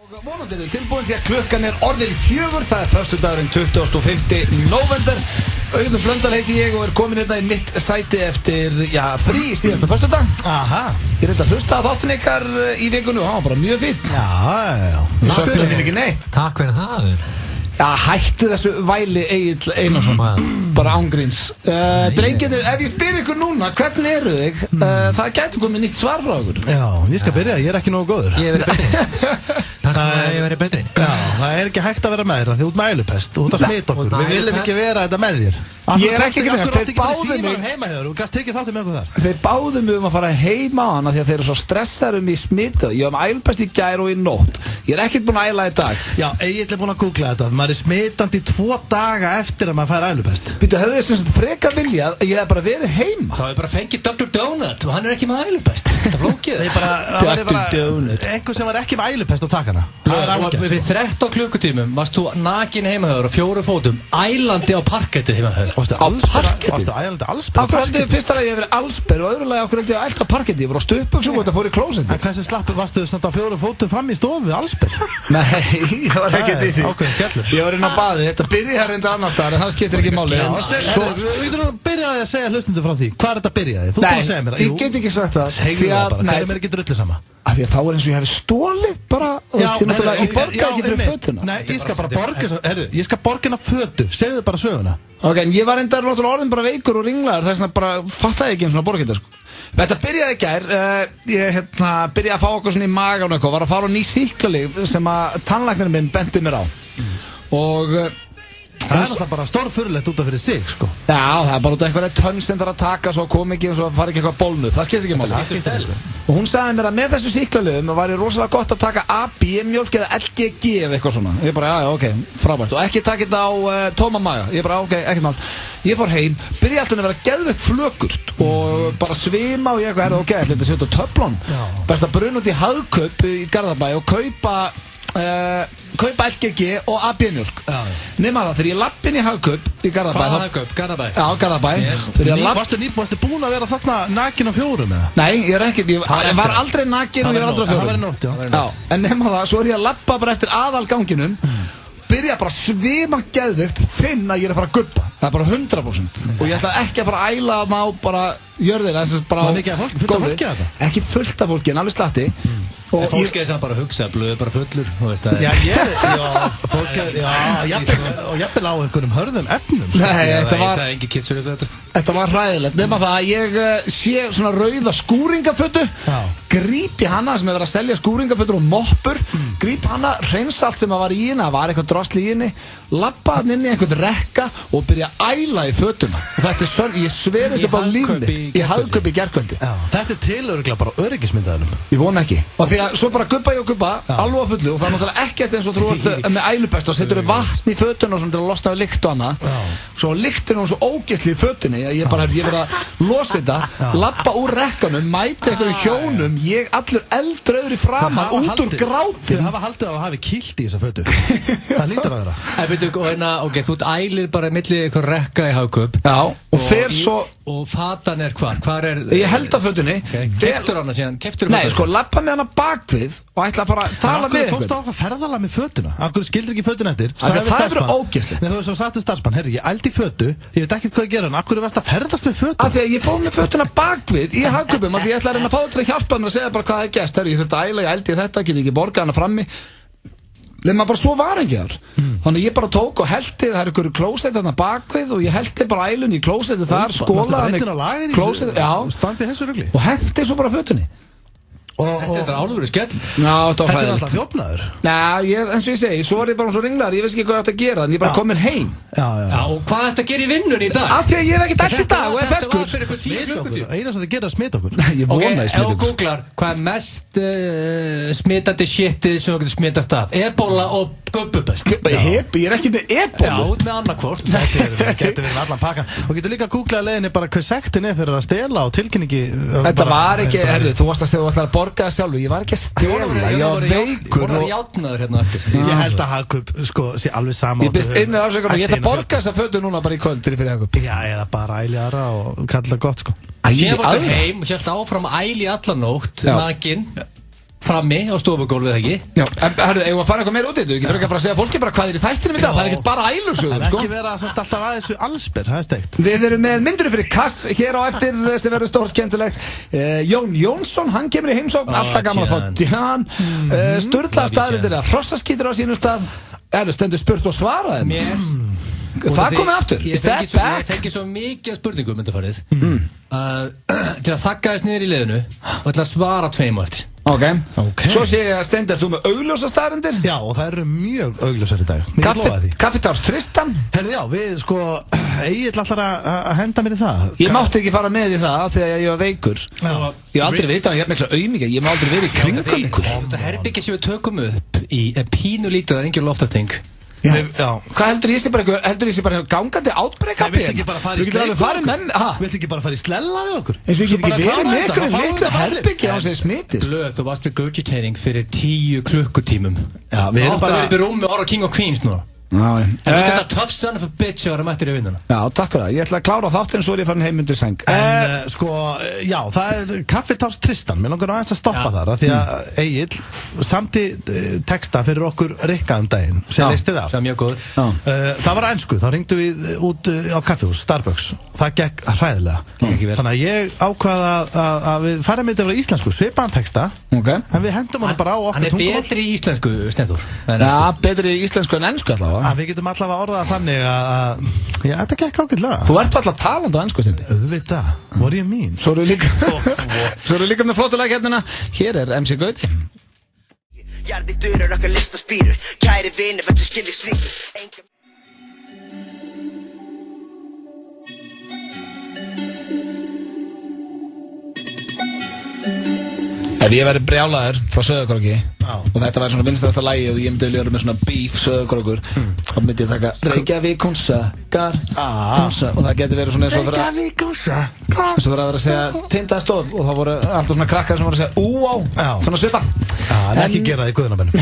Vonandi eru tilbúin því að klukkan orðin 4, það föstudagurinn 25. nóvember. Auðun Blöndal heiti ég og komin hérna í mitt sæti eftir, frí síðasta föstudag. Aha. Ég reyndi að hlusta að þáttin ykkar í vikunni og hann var bara mjög fín. Já. Ég söknuði mín ekki neitt. Takk fyrir það. Hættu þessu væli Egill Einarsson, bara ángríns. Drengirnir, ef ég spyr ykkur núna, hvernig eru þig? Það gæti komið nýtt svar frá ykkur. Já, ég skal byrja, ég ekki nógu góður. Ég verið betri. Ég verið betri. Já, það ekki hægt að vera með þér, því út með ælupest, þú út að smita okkur. Við viljum ekki vera þetta með þér. Ég ekki grínast, þeir báðu mig heimahjör, þú gast tekið þáttið með okkur þar. Þeir báðu mig að fara heima á hana því að þeir eru svo stressaður í smita. Ég var ælupest í gær og í nótt. Ég ekkert búinn að æla í dag. Já, Egill búinn að googla þetta. Maður smitandi 2 daga eftir að maður fær ælupest. Býttu, hefðu þið sem sagt frekar viljað að ég hef bara verið heima. Það bara fengið Dr. Donut og hann ekki með ælupest. Þetta flókið. Dr. Donut. Einhver sem var ekki með ælupest á takana. Fyrir 13 klukkutímum varst þú nakin heimahöður og 4 fótum ælandi á parkettið heimahöður. Varstu ælandi allsber? Akkur held ég fyrst að ég hef verið allsber og öðrulega akkur held ég að ælta á parketti. Ég var á stuðbuxum og þetta fór í klósetti. En hversu slappur varstu samt á 4 fótum fram í stofu allsber? Nei, það var ekkert í því. Ákveðin skellur. Ég var inn á baði, þetta byrjaði hér reyndar annars staðar en það skiptir ekki máli. Við getum byrjaði að segja hlustandi frá því. Hvað þetta byrjaði? Þú búinn að segja mér. Nei, ég get ekki sagt það. Segðu það bara, hverjum ekki drullu sama? Af því að þá eins og ég hef stólið bara, ég borga ekki fyrir fötuna. Nei, ég skal bara borga, ég skal borga hennar fötu, segðu bara söguna. Ok, en ég var enda orðin bara veikur og ringlaður, þess að bara fattaði ekki eins og borga þetta sko. Þetta byrjaði í gær, ég byrjaði að fá okkur svona í magan og eitthvað, var að fara á ný sýklalyf sem að tannlæknirinn minn benti mér á. Og það náttúrulega bara stórfurulegt út af fyrir sig, sko. Já, það bara út af einhverja tönn sem þarf að taka svo kom ekki og svo fari ekki eitthvað bólnu. Það skiptir ekki máli. Og hún sagði mér að með þessu sýklalyfum væri rosalega gott að taka AB-mjólk eða LGG eða eitthvað svona. Ég bara, já, ok, frábært. Og ekki taka þetta á tóma maga. Ég bara, ok, ekkert mál. Ég fór heim, byrjaði alltaf að vera geðveikt flökurt og bara svima og ég eitthvað, ok, ætla þetta að setja á töflun. Best að bruna út í Hagkaup í Garðabæ og kaupa LGG og AB-mjólk. Nema það, þegar ég lapp inn í Hagkaup í Garðabæ. Hvað Hagkaup? Garðabæ? Já, Garðabæ. Varstu búin að vera þarna nakin á 4 eða? Nei, ég var aldrei nakin og ég var aldrei á 4. Það var í nótt, já. En nema það, svo ég að lappa bara eftir aðalganginum, byrja bara að svima geðveikt, finn að ég að fara að gubba. Það bara 100%. Og ég ætla ekki að fara að æla á bara jörðina, bara á gólfi. Ekki fullt af fólki, en alveg slatti. Og fólkið sem bara hugsa, blöðu bara fullur. Já, fólkið, og jafnvel á einhverjum hörðum efnum. Nei, þetta var hræðilegt. Nefna það að ég sé svona rauða skúringafötu, grípi hana sem hefur verið að selja skúringafötur og moppur, grípi hana, reynsa allt sem var í henni, það var eitthvað drasli í henni, lappa hann inn í einhvern rekka og byrja að æla í fötuna. Og þetta sörg, ég sver þetta bara lífni í Hagkaup í gærkvöldi. Þetta tilörugglega bara öryggismyndaðinum. Ég vona ekki. Og því að svo bara gubba ég og gubba, alveg á fullu og það er náttúrulega ekkert eins og þú ert með ælupest og setur vatn í fötuna til að losna við lykt og annað. Svo lyktin hún svo ógeðsli í fötunni að ég verið að losa þetta, lappa úr rekkanum, mæta einhverjum hjónum, ég allur eldrauður í framan, út úr grátin. Þið hafa haldið á að hafi kýlt í þessa fötu. Það lítur að vera. Ok, þú ælir bara milli einhver rekka í Hagkaup. Já, og fer svo. Og fatan hvar? Hvar er? Ég held á fötunni. Keyptur hana síðan? Nei, sko, lappa með hana bakvið og ætla að fara að tala við einhvern. Fórst á að ferðala með fötuna? Akkur skildir ekki fötuna eftir? Það verður ógeðslegt. Nei, þú veist, svo sagði starfsmann, herri, ég ældi fötu, ég veit ekki hvað ég gera, en akkur varst að ferðast með fötuna? Af því að ég fóð með fötuna bakvið í Hagkaupum, af því ég ætla að reyna að fá þetta til að hjálpa mér að segja bara hvað það er gæst. Herri, ég þurfti að æla, ég ældi þetta, get ekki borgað hana frammi. Leðum maður bara svo var ekki þar. Þannig ég bara tók og hellti, það einhverju klósett þarna bakvið og ég hellti bara ælunni í klósettið þar, skólaði hann í klósettið, já, og hendi svo bara fötunni. Þetta er álfur í skell. Já, þetta var hræðilegt. Þetta er alltaf þjófnaður. Nei, eins og ég segi, svo ég bara svo ringlaður, ég veist ekki hvað ég ætti að gera, þannig ég bara komin heim. Já, og hvað ætti að gera í vinnunni í dag? Af því að ég hef ekkert allt í dag og er feskur. Smita okkur, eina sem þið gera að smita okkur. Ég vona að ég smita okkur. Ok, ef þú googlar, hvað er mest smitandi shitið sem þú getur smitast af? Ebola og gubbupest. Ég er ekki með ebola. Já, út með annarkvort. Það getur verið allan pakkan. Og getur líka að googla leiðinni bara hvað sektin er fyrir að stela og tilkynningi. Þetta var ekki, herðu, þú varst að segja þú ætlar að borga það sjálfur. Ég var ekki að stela, ég var veikur. Þú voru játnaður hérna eftir. Ég held að Hagkaup, sko, sé alveg sama. Ég byrst inn með afsökunum, ég ætla að borga þessa fötu núna bara í kvöld til fyrir Hagkaup. Já, eða bara æli aðra og kalla það gott, sko. Ég varstu heim og held áfram að æli alla nótt, nakin. frammi á stofugólfið ekki. Já, hörru, eigum að fara eitthvað meira út í þetta. Þú getur ekki að fara að segja fólki bara hvað í þættinum í dag. Það ekkert bara ælusögur, sko. Ekki vera samt alltaf að þessu allsber, það steikt. Við erum með myndur fyrir Kass hér á eftir sem verður stórskemmtilegt. Jón Jónsson, hann kemur í heimsókn, alltaf gaman að fá Djan. Sturlaða staðrindir að hrossaskítur á sínum stað. Stendur spurt og svaraði. Það komið aftur. Ég tengi svo mikið spurningum undanfarið til að þakka þess niður í liðinu og ætla að svara 2 eftir. Okay. Svo sé ég að Steindar, þú með augljósa staðrindir? Já, og það eru mjög augljósar í dag. Kaffitárs Tristan? Herðu, já, við sko Egill ætlar að henda mér í það. Ég mátti ekki fara með í það þegar ég var veikur. Ég hef aldrei vitað að ég hef mikla auðmíkja. Ég má aldrei verið í kringum ykkur. Þetta herbyggja sem við tökum upp í pínu lítið og það er engin loftarting. Hvað heldur ég sé bara gangandi átbreykabbi? Viltu ekki bara fara í slella við okkur? Eins og ég get ekki verið með ykkur litlu herbyggja á sig smitist. Blöð, þú varst regurgitating fyrir 10 klukkutímum. Já, við erum bara upp í rúmi og horfa King of Queens núna. Þetta tough son of a bitch að vera mættur í vinnuna. Já, takk fyrir það. Ég ætla að klára þáttinn svo er ég farin heim undir sæng. En sko, já, það er Kaffitárs Tristan. Mér langar aðeins að stoppa þar af því að Egill samti texta fyrir okkur Rikka daginn sem leisti það. Það er mjög góð. Það var á ensku, þá ringdu við út á kaffihús, Starbucks. Það gekk hræðilega. Þannig að ég ákvaða að við færum þetta yfir íslensku, svipaðan texta. En við hendum hann bara á okkar tungumál. Hann er betri í íslensku, Stenþór. Já, betri í íslensku en ensku allavega. Við getum allavega orðað þannig að já, þetta gekk ágætlega. Þú ert alltaf talandi á ensku, Steindi. Auðvitað, what do you mean? Svo erum við líka með flottulega hérna. Hér er MC Gauti. Jarði dörur okkar lista spýrur. Kæri vinir, verður skilja svíkur. Ef ég væri brjálaður frá Sauðárkróki og þetta væri svona vinstrasta lagi og ég myndi vilja vera með svona beef Sauðárkrókur þá myndi ég taka Reykjavík hún sökkar og það getur verið svona eins og Reykjavík hún sökkar eins og það er að vera að segja Tindastóll og þá voru alltaf svona krakkar sem voru að segja úá svona svipa en ekki gera það í guðunabennum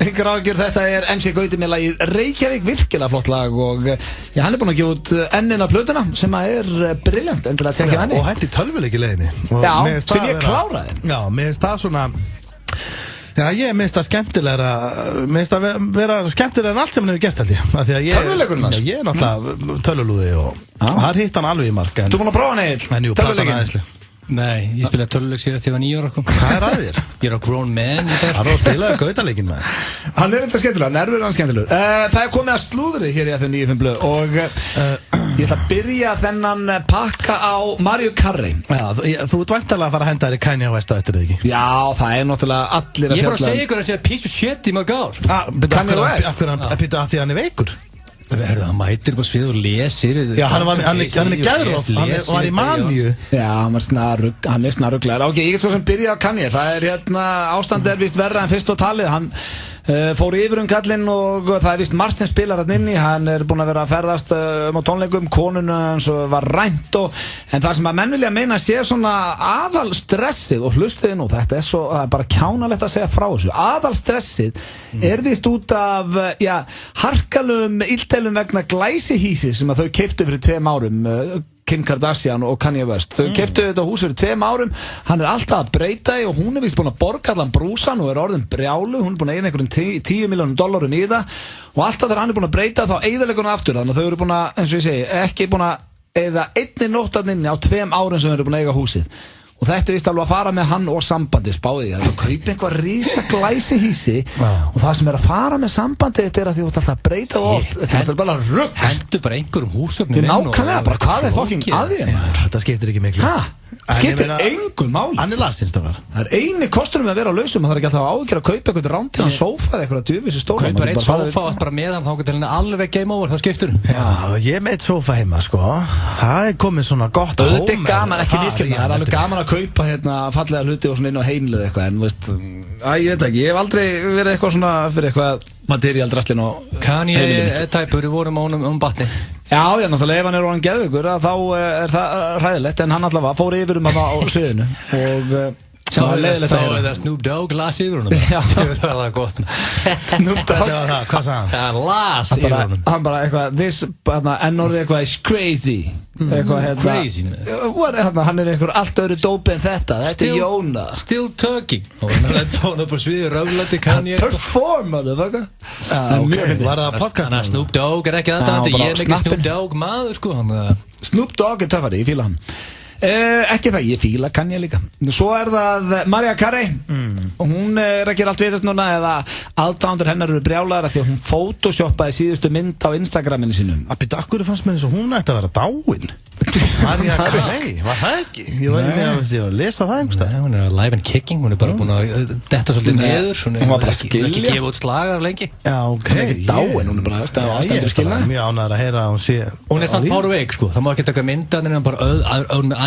Yngur ágjur, þetta er MC Gauti með lagið Reykjavík, virkilega flott lag og já, hann er búinn að gefa út ennina plötuna sem er briljant endur að tekja henni og hætti tölvuleiki leiðinni já, sem ég kláraði já, mér finnst það svona já, ég minnst það skemmtilegra minnst það vera skemmtilegra en allt sem hann hefur gert held ég tölvuleikurinn hans? Já, ég er náttúrulega tölvulúði og það hitt hann alveg í mark Þú búinn að prófa hann eða? En jú, platan aðeinsli Nei, ég spilaði töluleik síðast þegar ég var 9 ára Hvað er að þér? Ég er á grown man Það er að spilaði gautaleikin með Hann er eitthvað skemmtilega, nervur hann skemmtilegur Það er komið að slúðri hér í FM 95 blöð og ég ætla að byrja þennan pakka á Mariah Carey Já, þú ert væntanlega að fara að henda þér í Kanye West á eftir þig ekki? Já, það er náttúrulega allir að Ég er bara að segja ykkur að segja piece of shit í mörg ár Kanye West? Af hverju að því hann er veikur? Hann mætir bara svið og lesir Já, hann er með geðróf Hann var í maníu Já, hann er snarruglegar Ok, ég get svo sem byrja á Kanye Það er hérna, ástand er vist verra en fyrst á talið Hann fór yfir kallinn og það er vist margt sem spilar hann inni Hann er búinn að vera að ferðast á tónleikum Konuna hans var rænt En það sem að menn vilja meina sé svona aðalstressið og hlustuði nú Þetta er svo, það er bara kjánalegt að segja frá þessu Aðalstressið er vist út af, já, harkalum illdeilum vegna glæsihísi sem að þau keyptu fyrir 2 árum Kim Kardashian og Kanye West Þau keyptu þetta hús fyrir 2 árum Hann er alltaf að breyta og hún er vist búin að borga allan brúsan og er orðin brjálu Hún er búin að eyða einhverjum $10 milljónum í það og alltaf þegar hann er búin að breyta þá eyðileggur hann aftur Þannig að þau eru búin að, eins og ég segi, ekki búin að eyða einni nótt inni á 2 árum sem þau eru búin að eiga húsið Og þetta er vist alveg að fara með hann og sambandi spáði því að þú kaupir eitthvað rísa glæsihísi og það sem er að fara með sambandi þetta er að því þú ert alltaf að breyta og oft Þetta er bara rugg Hendur bara einhverjum húsöfnum Nákvæmlega, bara hvað er fucking að því Þetta skiptir ekki miklu Skiptir engu máli Hann er lasins það var Það er eini kostunum að vera á lausum Það er ekki alltaf ágjör að kaupa eitthvað rántíðan sófa eða eitthvað djöfis í stóla Kaupa eitt sófa og bara meðan þá getur henni alveg game over Það skiptur Já, ég með eitt sófa heima sko Það er komið svona gott að Þetta er gaman, ekki nýskilna Það er alveg gaman að kaupa hérna fallega hluti og svona inn á heimilið eitthvað En veist, ég veit ekki Ég hef aldrei verið eitthvað svona fyrir eitthvað materiál drastlinn og Kanye tæpur, við vorum á honum batni Já, ég náttúrulega ef hann er geðveikur þá er það hræðilegt en hann allavega fór yfir hann á sviðinu og Það Snoop Dogg las yfir honum. Það var gott. Snoop Dogg Hvað sagði hann? Það las yfir honum. Hann bara eitthvað N-orðið eitthvað is crazy Crazy Hann eitthvað allt öðru dópi en þetta Jóna Still talking. Það bara sviðið röflandi Kanye. Perform motherfucker. Var það podcast? Þannig að Snoop Dogg ekki þetta. Ég ekki Snoop Dogg maður sko. Snoop Dogg töffari, ég fíla hann. Ekki það, ég fíla Kanye líka. Svo það Mariah Carey og hún að gera allt vitast núna eða aðdáendur hennar eru brjálaðar því að hún photoshoppaði síðustu mynd á Instagraminu sínum. Akkur fannst mér eins og hún ætti að vera dáin. Mariah Carey, var það ekki? Ég var ekki að lesa það einhverstað. Hún alive and kicking, hún bara búin að detta svolítið niður. Hún var bara að skilja. Ekki gefa út slagar lengi. Já, ok. Hún ekki dáin, hún bara aðstæður að skilja. Mjög ánægður að heyra að hún sé. Hún samt far veik sko, það má ekki taka mynda en bara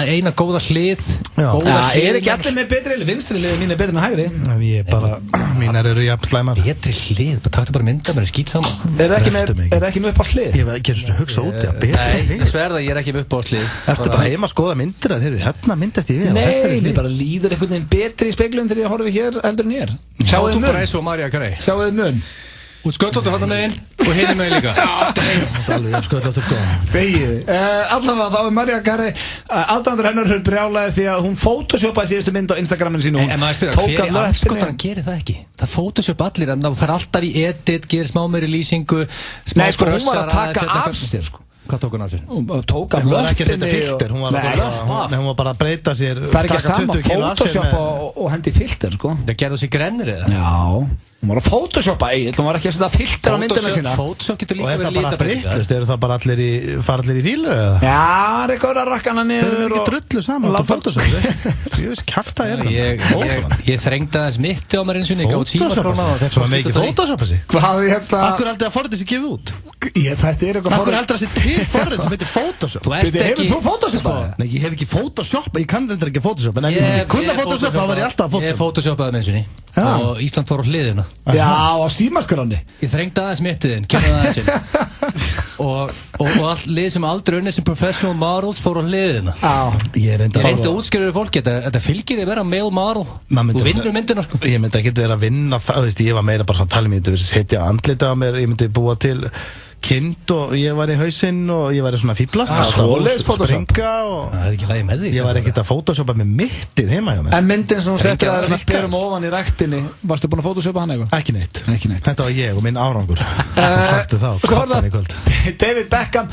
eina góða hlið. Ekki allir með betri eller vinstri hlið, mín betri en hægri. Ég bara, mínar eru jafn slæmar. Betri hlið, bara taktu bara mynda, mér skýt saman. Ekki með upp á hlið? Ég gerst að hugsa út, Nei, sverða, ég ekki með upp á hlið. Ertu bara heima að skoða myndir hérna myndast ég við. Nei, mér bara líður einhvern veginn betri í speglun þegar ég horfi hér heldur en hér. Sjáuðu mun. Bara eins og Mariah Carey. Sjáuðu mun. Út sköllóttur hann meginn og hinn meginn líka. Alveg sköllóttur sko. Allavega þá Mariah Carey aðdáendur hennar eru brjálaðir því að hún photoshoppaði síðustu mynd á Instagraminu sínu. En maður spyrir, hver í anskotanum gerir það ekki? Það photoshop allir en það fer alltaf í edit, gerir smá meiri lýsingu. Nei sko, hún var að taka af sér sko. Hvað tók hún af sér? Tók af löppinni. Hún var ekki að setja filter, hún var bara að breyta sér. Það er ekki sama Photoshop og hendi filter sko. Það gerði þessi grennir eða? Já, hún var að Photoshoppa Egill, hún var ekki að setja filter á myndina sína. Photoshop getur líka verið lítið. Og er það bara breytlist, eru það bara allir í fílu eða? Já, það er eitthvað að rakka hana niður. Það er ekki drullu saman á Photoshop. Ég veist, kjafta er það. Ég þrengdi aðeins mitti á mér eins og ég gátt símaskrána. Svo mikið Photoshoppa sig. Akkur heldur að forrið sig gefið út? Þetta er eitthvað Akkur heldur að sé til forrið sem heitir Photoshop? Hefur þú Photoshopað? Nei, ég hef ekki Photoshop, ég kann reyndar ekki Photoshop. En ef ég kunna Photoshop, þá var ég alltaf að Photoshop. Ég Photoshopaði með einsinni og Ísland fór á hliðina. Já, á símaskráni. Ég þrengdi aðeins mittiðinn, kemur það aðeins og allt lið sem aldrei unnið sem professional models fór á hliðina. Ég reyndi að útskýra fyrir fólki, þetta fylgir þið vera male model og vinnur myndina sko. Ég myndi ekki vera að vinna það, ég var meira bara svona að tala um þetta, setja andlita á mér, ég myndi búa til kind og ég var í hausinn og ég var í svona fíblast springa og það er ekki lægi með því ég var ekkert að photoshopa með mittið heima hjá mér. En myndin sem hún settir að það berum ofan í ræktinni, varstu búin að photoshopa hann eitthvað? Ekki neitt. Þetta var ég og minn árangur. Taktu þá, kappan í kvöld. David Beckham,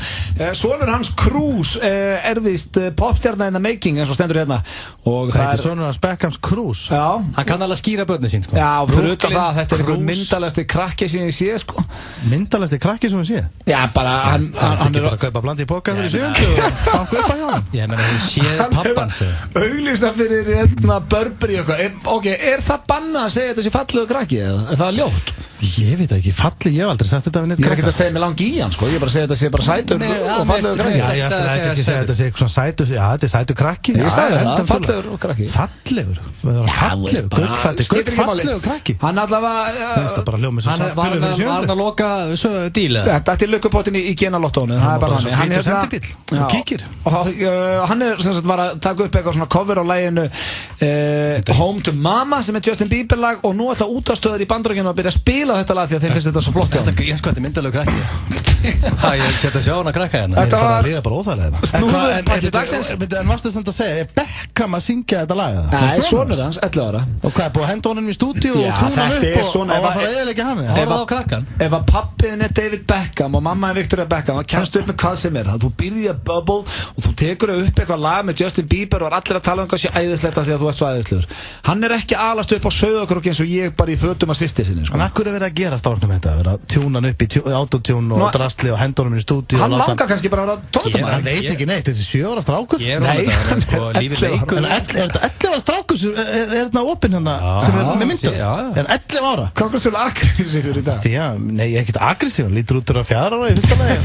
sonur hans Cruz erfist popstjarna in the making eins og stendur hérna. Það er sonur hans Beckhams Cruz. Já. Hann kann alveg skýra börnin sín sko. Já, fyrir utan það, þetta er einhver myndalegasti krakki sem ég sé sko. Myndalegasti krakki sem ég sé? Já, bara hann er bara að kaupa blandi í póka fyrir 70 og hann kaupa hjá hann. Ég meina, þú séð pappans. Auglýsa fyrir Burberry og eitthvað. Ok, er það bannað að segja þetta sé fallegu krakki eða? Er það ljótt? Ég veit ekki, falli, ég hef aldrei sagt þetta við neitt krakka. Ég er ekki að segja mig langi í hann, sko. Ég er bara að segja þetta sé bara sætur og fallegu krakki. Já, ég ætla ekki að segja þetta sé eitthvað sætur, já, þetta er sætur krakki. Ég sagði það, fallegur krakki. Fallegur, gullfallegur krakki. Hann allavega lukkupottin í genalottónu. Það er bara hann. Hann er sendibíll og kíkir. Hann er sem sagt var að taka upp eitthvað svona cover á laginu Home to Mama sem er Justin Bieber lag og nú ætla útastöðar í Bandaríkjunum að byrja að spila þetta lag því að þeim finnst þetta svo flott. Þetta grínst hvað þetta er myndalög krakki. Ég setja að sjá hann að krakka hérna. Þetta var að liða bara óþægilega. Snúðupakki dagsins. En varstu samt að segja, er Beckham að syngja þetta lag? Nei, sonur hans, 11 ára. Og hvað, búið að henda honum í stúdíu og trúna hann upp og að fara að eðilegja hann? Horfðu á krakkan. Ef að pappiðin er David Beckham og mamma er Victoria Beckham, þá kemstu upp með hvað sem er. Þú byrði að bubble og þú tekur upp eitthvað lag með Justin Bieber og allir að tala um hvað sé æðislegt af því að þú ert svo æðislegur. Hann er ekki alast upp á sauðakrúki eins og ég bara í fötum að systir sinni. En akkur er verið að gera stráknum þetta? Verið að tjúna hann upp í autotune og drastli og henda honum í stúdíu? Hann langar kannski bara að vera tónlistarmaður. Hann veit ekki neitt, þetta er 7 ára strákur. Nei, en 11 ára strákur er þetta opinn hérna sem er með myndar. En 11 ára. Hvað er svo aggressífur í dag? Því að, nei, ég er ekkert aggressífur, hann lítur út úr að 4 ára í fyrsta lagi.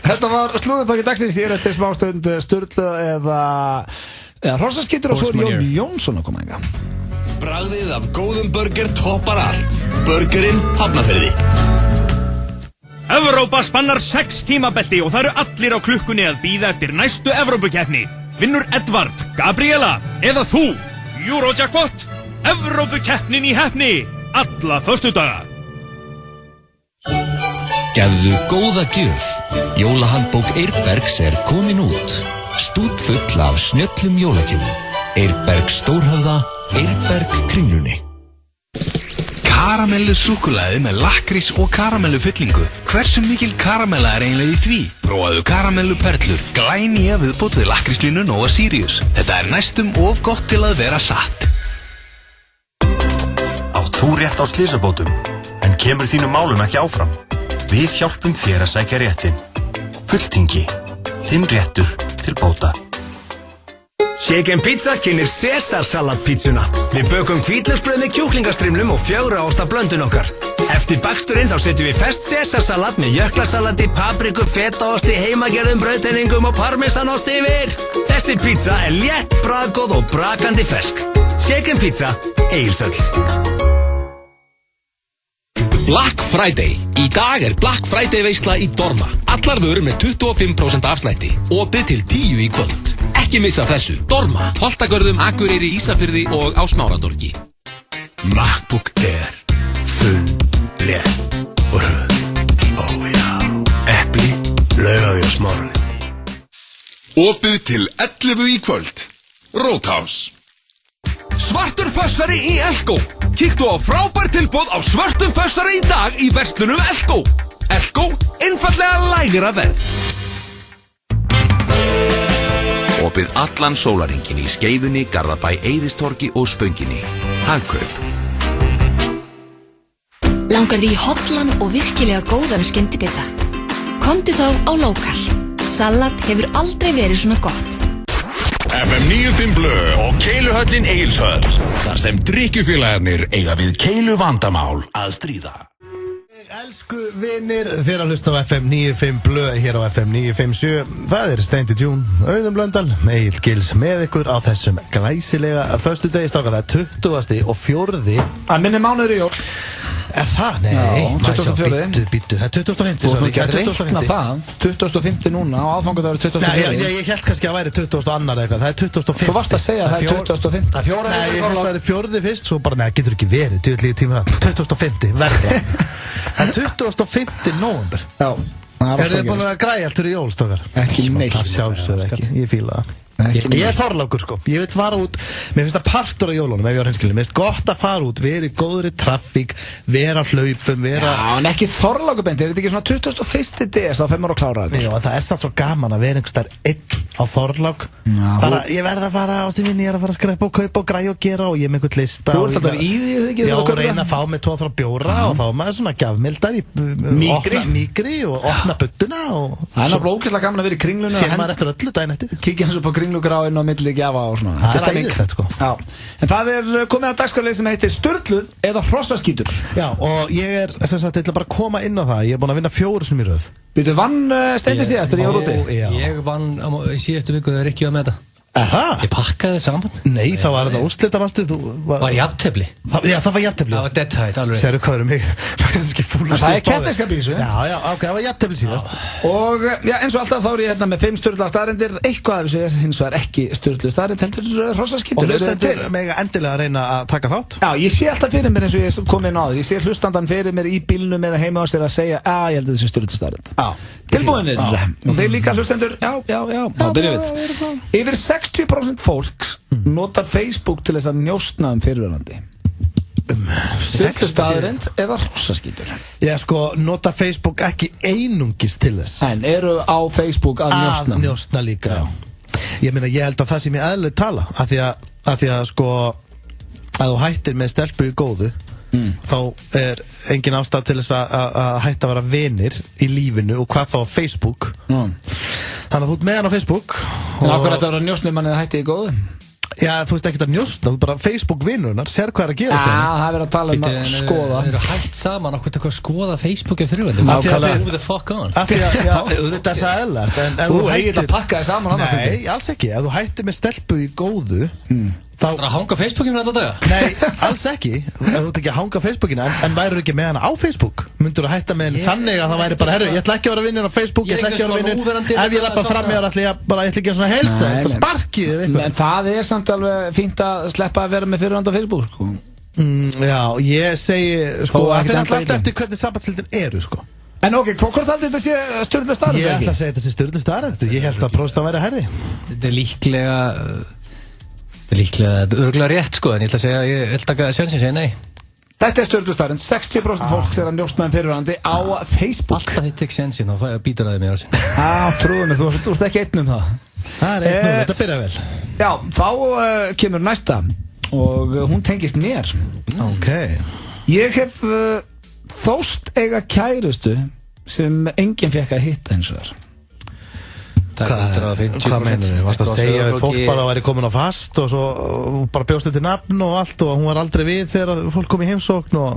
Þetta var slúðupakki dagsins, ég er eftir smástund Sturlu eða Hrossaskittur og svo er Jón Jónsson að koma enga. Bragðið af góðum burger toppar allt. Burgerinn Hafnarfirði. Evrópa spannar 6 tímabelti og það eru allir á klukkunni að bíða eftir næstu Evrópukeppni. Vinnur Edvard, Gabriela eða þú? Eurojackpot, Evrópukeppnin í heppni, alla föstudaga. Gefðu góða gjöf. Jólahandbók Eirbergs komin út. Stútfull af snjöllum jólagjöfum. Eirberg Stórhöfða, Eirberg Kringlunni. Karamellu súkkulaði með lakkrís og karamellu fyllingu. Hversu mikil karamella eiginlega í því? Prófaðu karamellu perlur, glænýja viðbót við lakkríslínu Nova Sirius. Þetta næstum of gott til að vera satt. Átt þú rétt á slysabótum, en kemur þínum málum ekki áfram? Við hjálpum þér að sækja réttin. Fulltingi, þinn réttur til bóta. Shaken Pizza kynir Caesar-salatpítsuna. Við bökum hvítlauksbrauð með kjúklingastrimlum og 4 ásta blöndun okkar. Eftir baksturinn þá setjum við fest Caesar-salat með jöklasalati, papriku, fetaosti, heimagerðum brauðteiningum og parmesanosti yfir. Þessi pizza létt, bragðgóð og brakandi fersk. Shaken Pizza, Egilshöll. Black Friday. Í dag Black Friday veisla í Dorma. Allar vörur með 25% afslætti. Opið til 10 í kvöld. Ekki missa þessu. Dorma, Holtagörðum, Akureyri, Ísafirði og á Smárandorgi. MacBook Air, þunn, létt og hröð. Já. Epli, Laugavegi og Smáralind. Opið til 11 í kvöld. Roadhouse. Svartur fössari í Elko. Kíktu á frábær tilboð á svörtum fössari í dag í verslunum Elko. Elko, einfallega lægra verð. Opið allan sólarhringinn í Skeifunni, Garðabæ, Eiðistorgi og Spönginni. Hagkaup. Langar því hollan og virkilega góðan skyndibita? Komdu þá á Lokal. Salat hefur aldrei verið svona gott. FM 95 Blö og Keiluhöllin Egilshöll. Þar sem drykkjufélagarnir eiga við keilu vandamál að stríða. Elsku vinir, þér að hlusta á FM 95 Blö hér á FM 957. Það Steindi Tjún, Auðun Blöndal, Egill Gils með ykkur á þessum glæsilega föstudegi. Strákar, það 20. og 4. Að minni mánuður í jól. Er það? Nei, já, 24. Býttu, það 25. Þú erum ekki að reikna það 25. núna og aðfangandagur 24. Nei, ég held kannski að væri 22. annar eitthvað. Það 25. Þú varst að segja að það 25. Það 4. Nei, ég held að það væri 4. fyrst. Svo bara, neða, getur ekki verið. Djúðlíði tímur að 25. verða. Það 25. nóvember. Já. Er þið búin að græja allt fyrir jól, strákar? Ekki neitt. Það sjálfsögðu ekki, ég fíla það. Ég Þorlákur sko, ég vil fara út. Mér finnst það partur á jólunum ef ég var hinskilin. Mér finnst gott að fara út, vera í góðri traffík, vera á hlaupum, vera... Já, en ekki Þorlákur beint, þetta ekki svona 21. DS, þá 5 ára að klára þetta? Já, það samt svo gaman að vera einhvers þar einn á Þorlák. Bara, ég verð að fara ástin minni, ég er að fara að skræpa og kaupa og græja og gera og ég með einhvern lista. Þú ert alltaf í því, ekki? Já, reyna að fá með 2-3 bjóra og þá maður svona gjafmildar í mýgri og opna budduna og... Það er náttúrulega ógeðslega gaman að vera í Kringlunni. Sér maður eftir öllu daginn eftir. Kíkja hans upp á Kringlugráin og milli gjafa og svona. Það er æðislegt sko. Já. En það komið að dagskrárlið sem heitir Sturluð eða Hrossaskítur. Já, og ég sem sagt, ég ætla bara að koma inn á það. Ég búin að vinna 4 sinni í röð. Býtu, vann Steindi síðast þegar ég var úti? Ég vann í síðustu viku þegar Rikki var með þetta. Aha. Ég pakkaði saman. Nei, það var þetta úrslita, varstu? Var jafntefli. Já, það var jafntefli. Það var dead tight, alveg. Sérðu hvað mig? Það keppniskap í þessu. Já, ok, það var jafntefli síðast. Og já, eins og alltaf þá er ég hérna með 5 sturlaða staðreyndir. Eitthvað af þessu hins vegar ekki sturluð staðreind, heldur Hrossaskítur. Og hlustendur mega endilega að reyna að taka þátt. Já, ég sé alltaf fyrir mér eins og ég kom inn á það. Ég sé hlustandan fyrir mér í bílnum eða heima á sér að segja ég held að þessi sturluð staðreind. Tilbúinir. Og þeir líka hlustendur, já, þá byrjum við. Yfir 60% fólks notar Facebook til þess að njósna fyrirverandi. Sturluð staðreind eða Hrossaskítur? Já, sko, nota Facebook ekki einungis til þess. En eru á Facebook að njósna? Að njósna líka, já. Ég meina, ég held að það sem ég eðlilega tala af því að sko að þú hættir með stelpu í góðu þá er engin ástæð til þess að hætta að vera vinir í lífinu og hvað þá á Facebook. Þannig að þú ert með hann á Facebook. En ákveður þetta að vera njósnum hann eða hætti í góðu? Já, þú veist ekkert að njósna, þú bara Facebook-vinurnar, sér hvað er að gerast það er verið að tala um að skoða. Þeir eru hægt saman okkur til að skoða Facebook ef þrjúvendur. Move the fuck on. Já, þú veit að það eðlast. Þú hættir að pakka þið saman annars. Nei, alls ekki. Ef þú hættir með stelpu í góðu Það er að hanga Facebookinu alltaf daga? Nei, alls ekki. Þú ert ekki að hanga Facebookinu, en væru ekki með hana á Facebook? Myndur þú hætta með henni þannig að það væri bara, herru, ég ætla ekki að vera vinnur á Facebook, ég ætla ekki að vera vinnur, ef ég lappa fram mér ætla ég ekki að svona helsa, það sparkið eða eitthvað. En það er samt alveg fínt að sleppa að vera með fyrirhand á Facebook, sko. Já, ég segi, sko, það fyrir alltaf eftir hvernig sambandslítin eru, sko. En ok, hvort haldi þetta sé sturlu staðreynd? Ég ætla að segja þetta sé sturlu staðreynd. Ég held að prófist að vera herri. Þetta er líklega örgulega rétt sko, en ég ætla að segja, ég ætla að segja nei. Þetta er sturlu staðreynd. 60% fólks er að njósna fyrirhandi á Facebook. Alltaf þitt tek sensin og fæ að býta það mér á sig. Trúðu mig, þú ert ekki einn það. Það er 1-0, þetta byrja vel. Já, þá kemur næsta og hún tengist mér. Ok. Ég hef þóst eiga kærustu sem enginn fekk að hitta eins og þar. Hvað meinur þið? Varst að segja að fólk bara væri komin á fast og svo bara bjóst þetta nafn og allt og hún var aldrei við þegar fólk kom í heimsókn og...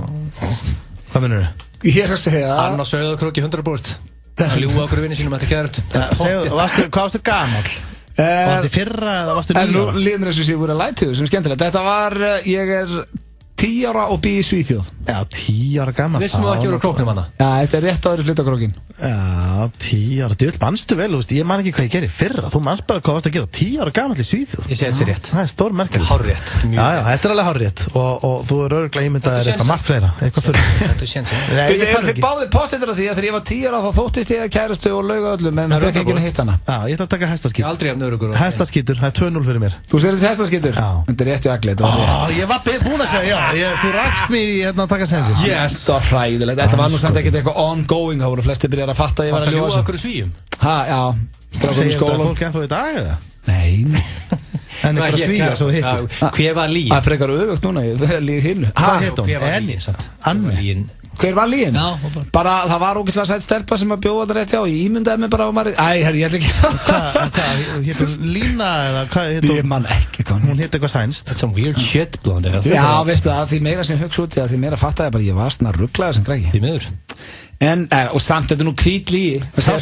Hvað meinur þið? Ég er að segja það. Hann á Sauðárkróki 100%. Hann ljúga okkur vinni sínum að þetta kærustu. Hvað varstu gamall? Var þetta fyrra eða varstu 9 ára? En nú líður mér eins og sé voru að lætið sem skemmtilegt. Þetta var, ég er 10 ára og býð í Svíþjóð. Já, 10 ára gammal. Vissum þú ekki voru á króknum hana? Já, þetta er rétt áður í flyttakrókin. Já, 10 ára, djöld, manstu vel, ég man ekki hvað ég gerði fyrra. Þú manst bara hvað varst að gera 10 ára gammal í Svíþjóð. Ég segi þetta sé rétt. Það er stór merkilegt. Hárrétt. Já, þetta er alveg hárrétt og þú er örugglega ímyndað eitthvað margt fleira, eitthvað fyrir. Þetta er sénsinn. Þið báðir pottendur af því að þegar ég var 10 ára þá þóttist ég að kærustu og lauga öllum en það fekk enginn að hitta hana. Já, ég ætla að taka hestaskít. Aldrei af nörugur. Hestaskítur, það er 2-0 fyrir mér. Þú segir þessi hestaskítur? Já. Þetta er rétt í aglið. Ég var búinn að segja, já, þú rakst mér að taka sensin. Yes. Það var hræðilegt. Þetta var nú samt ekkert eitthvað ongoing, þá voru flestir byrjar að fatta að ég var að ljúga okkur í Svíum. Já. Segir þetta fólk ennþá í dag eða? Nei. En eitthvað Svíja svo hittir. Hver var lín? Það er frekar öfugt núna, ég lík hinnu. Hvað hitt hún? Enni, satt. Anni. Hver var lín? Bara, það var ógeðslega sætt stelpa sem að bjóða þetta rétt hjá. Ég ímyndaði mig bara á maður. Herri, ég ætla ekki. Hvað, hittur Lína eða hvað hittur hún? Ég man ekki hvað. Hún hitt eitthvað sænst. That's some weird shit, blóndi. Já, veistu það, því meira sem hugsa út í það, því meira fattaði bara, ég var svona rugglaður sem græki. Því miður. En, og samt, þetta er nú hvít lígi. Það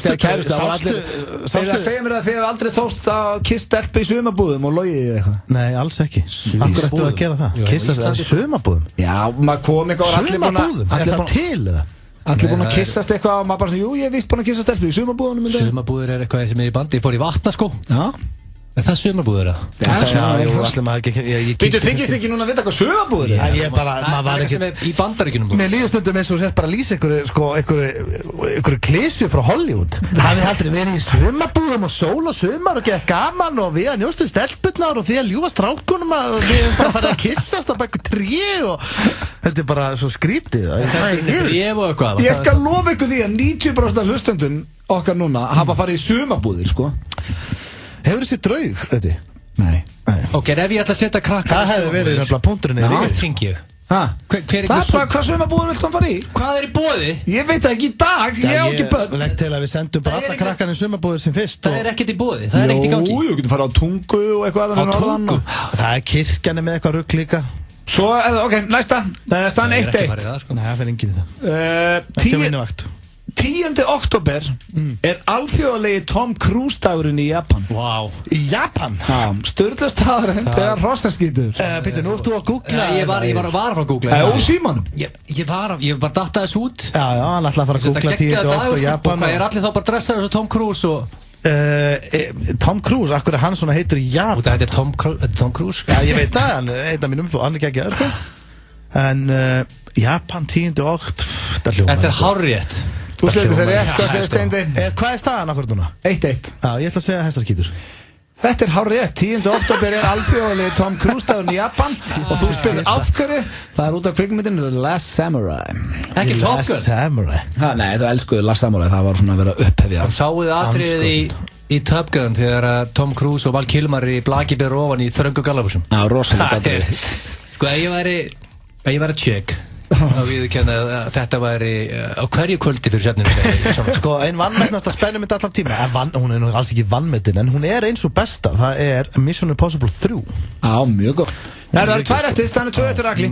segja mér að þið hefur aldrei þóst að kiss stelpu í sumabúðum og logið eitthvað. Nei, alls ekki. Akkur ættu að gera það. Kissast í sumabúðum? Já, maður kom eitthvað og Sumabúðum? Er það til eða? Allir búin að kissast eitthvað og maður bara svona, jú, ég er vist búin að kissa stelpu í sumabúðunum. Sumabúður er eitthvað sem er í bandi. Ég fór í vatnaskó. Já. Er það sumarbúður eða? Já, allir maður ekki... Býtu, þykist ekki núna að vita hvað sumarbúður er? Ég bara, maður var ekki... Í Bandaríkjunum búður. Mér líður stundum eins og sér bara að lýsa einhverju klísju frá Hollywood. Hafið aldrei verið í sumarbúðum og sól og sumar og geða gaman og við að njóstu stelpunnar og því að ljúfa strákunum og við erum bara farið að kissast á bæku tré og... Þetta er bara svo skrítið. Ég skal lofa ykkur því að 90% af hlustendum okkar núna hafa farið í sumarbúðir, sko. Hefur þessi draug, þetta? Nei. Ok, ef ég ætla að setja krakka... Það hefði verið nefnilega punkturinn í ríð. Hringi ég. Það er bara, hvað sumarbúður viltu hann fara í? Hvað er í boði? Ég veit ekki í dag, ég á ekki börn. Ég legg til að við sendum bara alla krakkarnir sumarbúður sem fyrst. Það er ekkert í boði, það er ekkert í gangi. Jú, getur fara á Tungu og eitthvað. Á Tungu? Það er kirkjani með eitthvað rugg líka. Svo, ok, næsta. Það er staðan 1-1. Nei, það fyrir enginn í það. 10. október er alþjóðalegi Tom Cruise dagurinn í Japan. Wow. Í Japan? Já, sturglust staðurinn þegar hrossaskítur. Pítur, nú ertu að googla. Ég var að googla. Og símanum. Ég bara datta þess út. Já, hann ætlaði að fara að googla 10. október Japan. Hvað er allir þá bara dressaður eins og Tom Cruise og... Tom Cruise, akkur er hann svona heitur í Japan? Þetta er Tom Cruise? Já, ég veit það, einn af mínum, hann er ekki að gera, en Japan 10. október, þetta er hárrétt. Þú sletur sér rétt, hvað segir Steindi? Hvað er staðan akkur núna? 1-1. Já, ég ætla að segja hestaskítur. Þetta er hárrétt, 10. október er alþjóðalegi Tom Cruise dagurinn í Japan og þú spyrir af hverju, það er út af kvikmyndinu The Last Samurai. Ekki Top Gun? Last Samurai? Nei, þú elskuðu Last Samurai, það var svona að vera upphefjað. Hann sáuði atriðið í Top Gun þegar Tom Cruise og Val Kilmer í blaki ber ofan í þröngu gallabúsum. Já, rosalega atrið. Sko, ef ég væri tjekk og við kenna að þetta væri á hverju kvöldi fyrir svefninu. Sko, ein vannmennasta spennumynd allar tíma. Hún er nú alls ekki vannmyndin, en hún er eins og besta. Það er Mission Impossible 3. Já, mjög góð. Það er tvær eftir, þannig 2-1 ragli.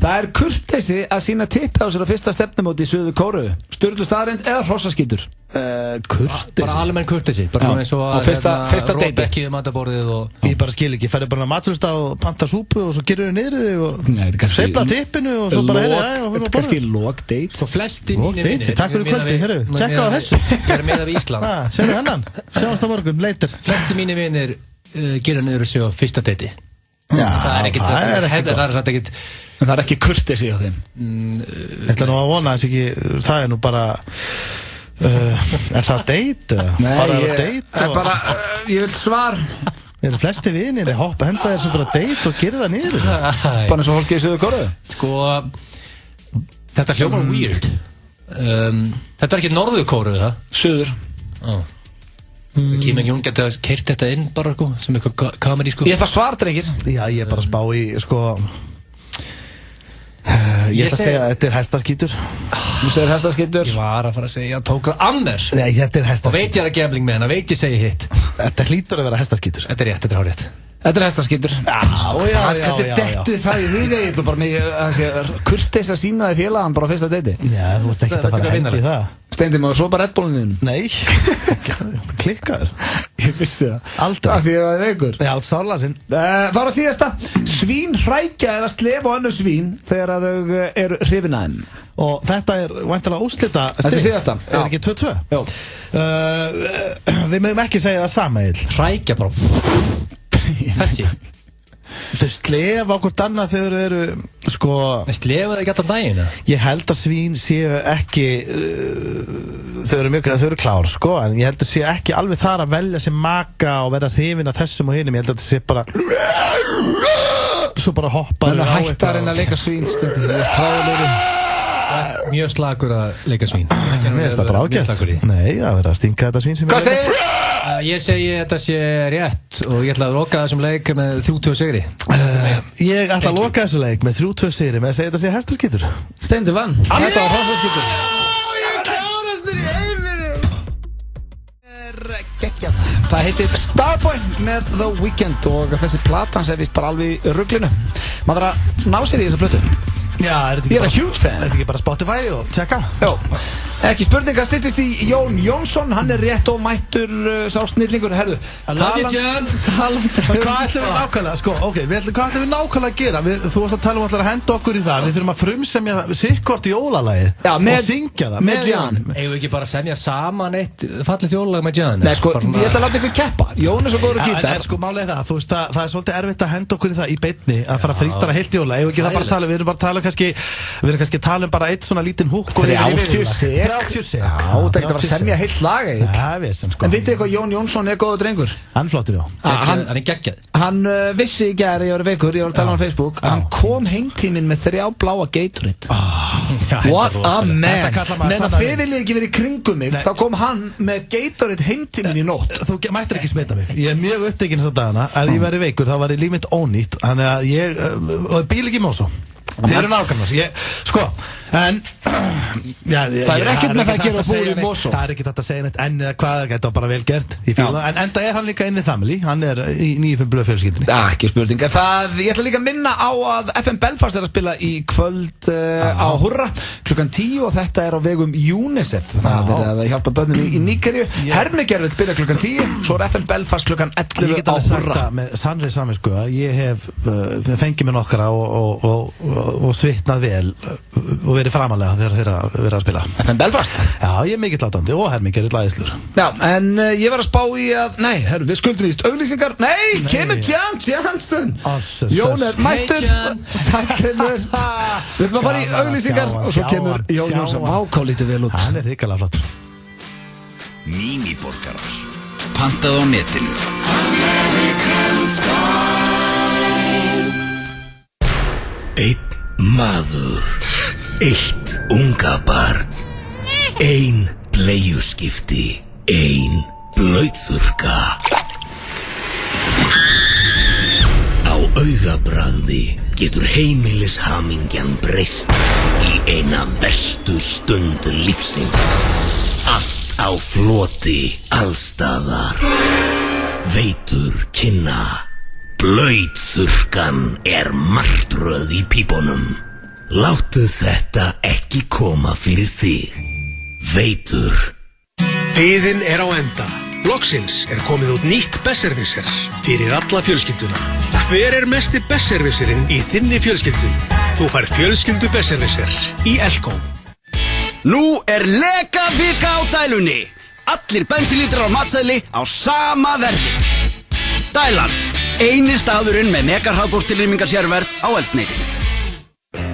Það er kurteisi að sína tippi á sér á fyrsta stefnumóti í Suður Kóreu. Sturlu staðarind eða hrossaskítur? Kurteisi Bara almenn kurteisi Bara svona eins og á fyrsta deiti Róbekki mataborðið og Ég bara skil ekki, ferðu bara matursta og panta súpu og svo gerur þau niður þig og sveifla tippinu og svo bara Þetta er kannski logdate Svo flesti mínir vinir Takk fyrir kvöldi, herru, tjekka á þessu Ég er með af Ísland Sérðu hennan, sjáumst á morgun, leitir Flesti mínir vinir gera niður sig á fyrsta deiti Já, það er ekki kurteisi á þeim Ég ætla nú að vona þess ekki Það er nú bara Er það date? Nei, bara ég vil svar Við erum flesti vinir hoppa henda þér sem bara date og gera það niður Bara eins og fólki í Suður Kóreu Sko Þetta hljómar weird Þetta er ekki Norður Kóreu það? Suður Kim Jong geti keyrt þetta inn bara sem eitthvað kameri Ég ætla svar drengir Já, ég er bara að spá í Ég ætla að segja að þetta er hestaskítur Þú segir hestaskítur Ég var að fara að segja tók það annars Nei, þetta er hestaskítur Og veit ég að gambling með hana, veit ég segi hitt Þetta hlýtur að vera hestaskítur Þetta er rétt, þetta er hárétt Þetta er hestaskítur Þetta dettu það í huga Ég ætla bara með kurteis að sína þig félagann bara á fyrsta deiti Já, þú ert ekki að fara að hendi það Steindi maður svo bara Red Bullin Nei, klikkaður Ég vissi það Aldrei Því ég var veikur Já, sárlasinn Það var að síðasta Svín hrækja eða slefa önnur svín þegar að þau eru hrifin að þeim Og þetta er væntanlega úrslita Þetta er síðasta Er ekki 2-2? Jó Við mögum ekki segja það sama Hrækja bara Þessi Þau slefa okkur annað þegar þau eru sko Slefa þau ekki alltaf dagina? Ég held að svín séu ekki þau eru klár sko en ég held að séu ekki alveg þar að velja sem maka og vera hrifin af þessum og hinum ég held að þetta sé bara svo bara hoppa Það er hægt að reyna að leika svín Mjög slagur að leika svín Mér finnst það bara ágætt Nei, það verður að stinga þetta svín sem Hvað segir? Ég segi þetta sé rétt og ég ætla að loka þessum leik með 3-2 sigri Ég ætla að loka þessu leik með 3-2 sigri með að segja þetta sé hestaskítur Steindi vann Þetta var hestaskítur Ég klárastur í heiminum Geggjað Það heitir Starboy með The Weeknd og þessi platan sé vist bara alveg í ruglinu Maður þarf að ná sér í þessa plötu Já, Ég er huge fan Er þetta ekki bara Spotify og tjekka? Já, ekki spurning að styttist í Jón Jónsson Hann er rétt og mættur sá snillingur Herðu, I love you John Hvað ætlum við nákvæmlega, sko, ok Hvað ætlum við nákvæmlega að gera? Þú varst að tala allar að henda okkur í það Við þurfum að frumsemja sikkort jólalagið og syngja það með John Eigum við ekki bara að semja saman eitt fallið jólalag með John? Nei, sko, ég ætla að láta ykkur keppa Jón er svo góður að gítar En sko, málið það, þú veist það er svolítið erfitt að henda okkur í það í beinni að fara að frístara heilt jóla Eigum við ekki það bara að tala Við erum kannski að tala bara eitt svona lítinn húk 30 sek Já, það er ekki bara að semja heilt lag En vitið eitthvað, Jón Jónsson er góður drengur Hann flottur, já Hann er geggjað Hann vissi í gær, ég var veikur, ég var að tala á Facebook Hann kom heimtíminn með 3 bláa Gatorade What a man Menn að þið viljið ekki verið í kringum mig Þá kom hann með Gatorade heimtíminn í nótt Þú mættir ekki smita mig Ég er mjög upptekinn þess að dagana Ef ég væri veikur, þá var líf mitt ónýtt Þannig að ég bíl ekki Mosó Þið eru nákvæmlega Sko, en Það er ekkert með það að gera búið í Mosó Það er ekkert að segja neitt enn eða hvað Þetta var bara vel gert En enda er hann líka inn í family Hann er í 9-5 blöð fjölskyldinni Ekki spurning Ég ætla líka að minna á að FM Belfast er að spila í kvöld á Hurra klukkan 10 og þetta er á vegum UNICEF Það er að hjálpa börnum í Nígeríu Hermigerfið byrja klukkan 10 Svo er FM Belfast klukkan 11 á Hurra Ég get alveg sagt það með sannri samvisku Ég hef fengið mér nokkra og svitnað vel og verið framalega þegar þeir verið að spila FM Belfast? Já, ég er mikill látandi og Herminger er læðislur Já, en ég var að spá í að Nei, herru, við skuldum víst auglýsingar Nei, kemur John Johnson Jón er mættur Við erum að fara í auglýsingar og svo kemur Jón Jónsson Váká lítið vel út Hann er hrikalega flottur Míniborgarar Pantað á netinu American Style Einn maður, eitt unga barn, ein bleiuskipti, ein blauðþurrka. Á augabragði getur heimilishamingjan breyst í eina verstu stund lífsins. Allt á floti allstaðar. Veitur kynna. Blauðþurrkan martröð í pípunum. Láttu þetta ekki koma fyrir þig. Veitur. Biðin á enda. Loksins komið út nýtt Besserwisser fyrir alla fjölskylduna. Hver mesti Besserwisserinn í þinni fjölskyldu? Þú fær fjölskyldu Besserwisser í Elko. Nú leka vika á dælunni. Allir bensinlítrar á matsæli á sama verði. Dælan, eini staðurinn með megarhagboðstilrýmingarsérverð á eldsneyti.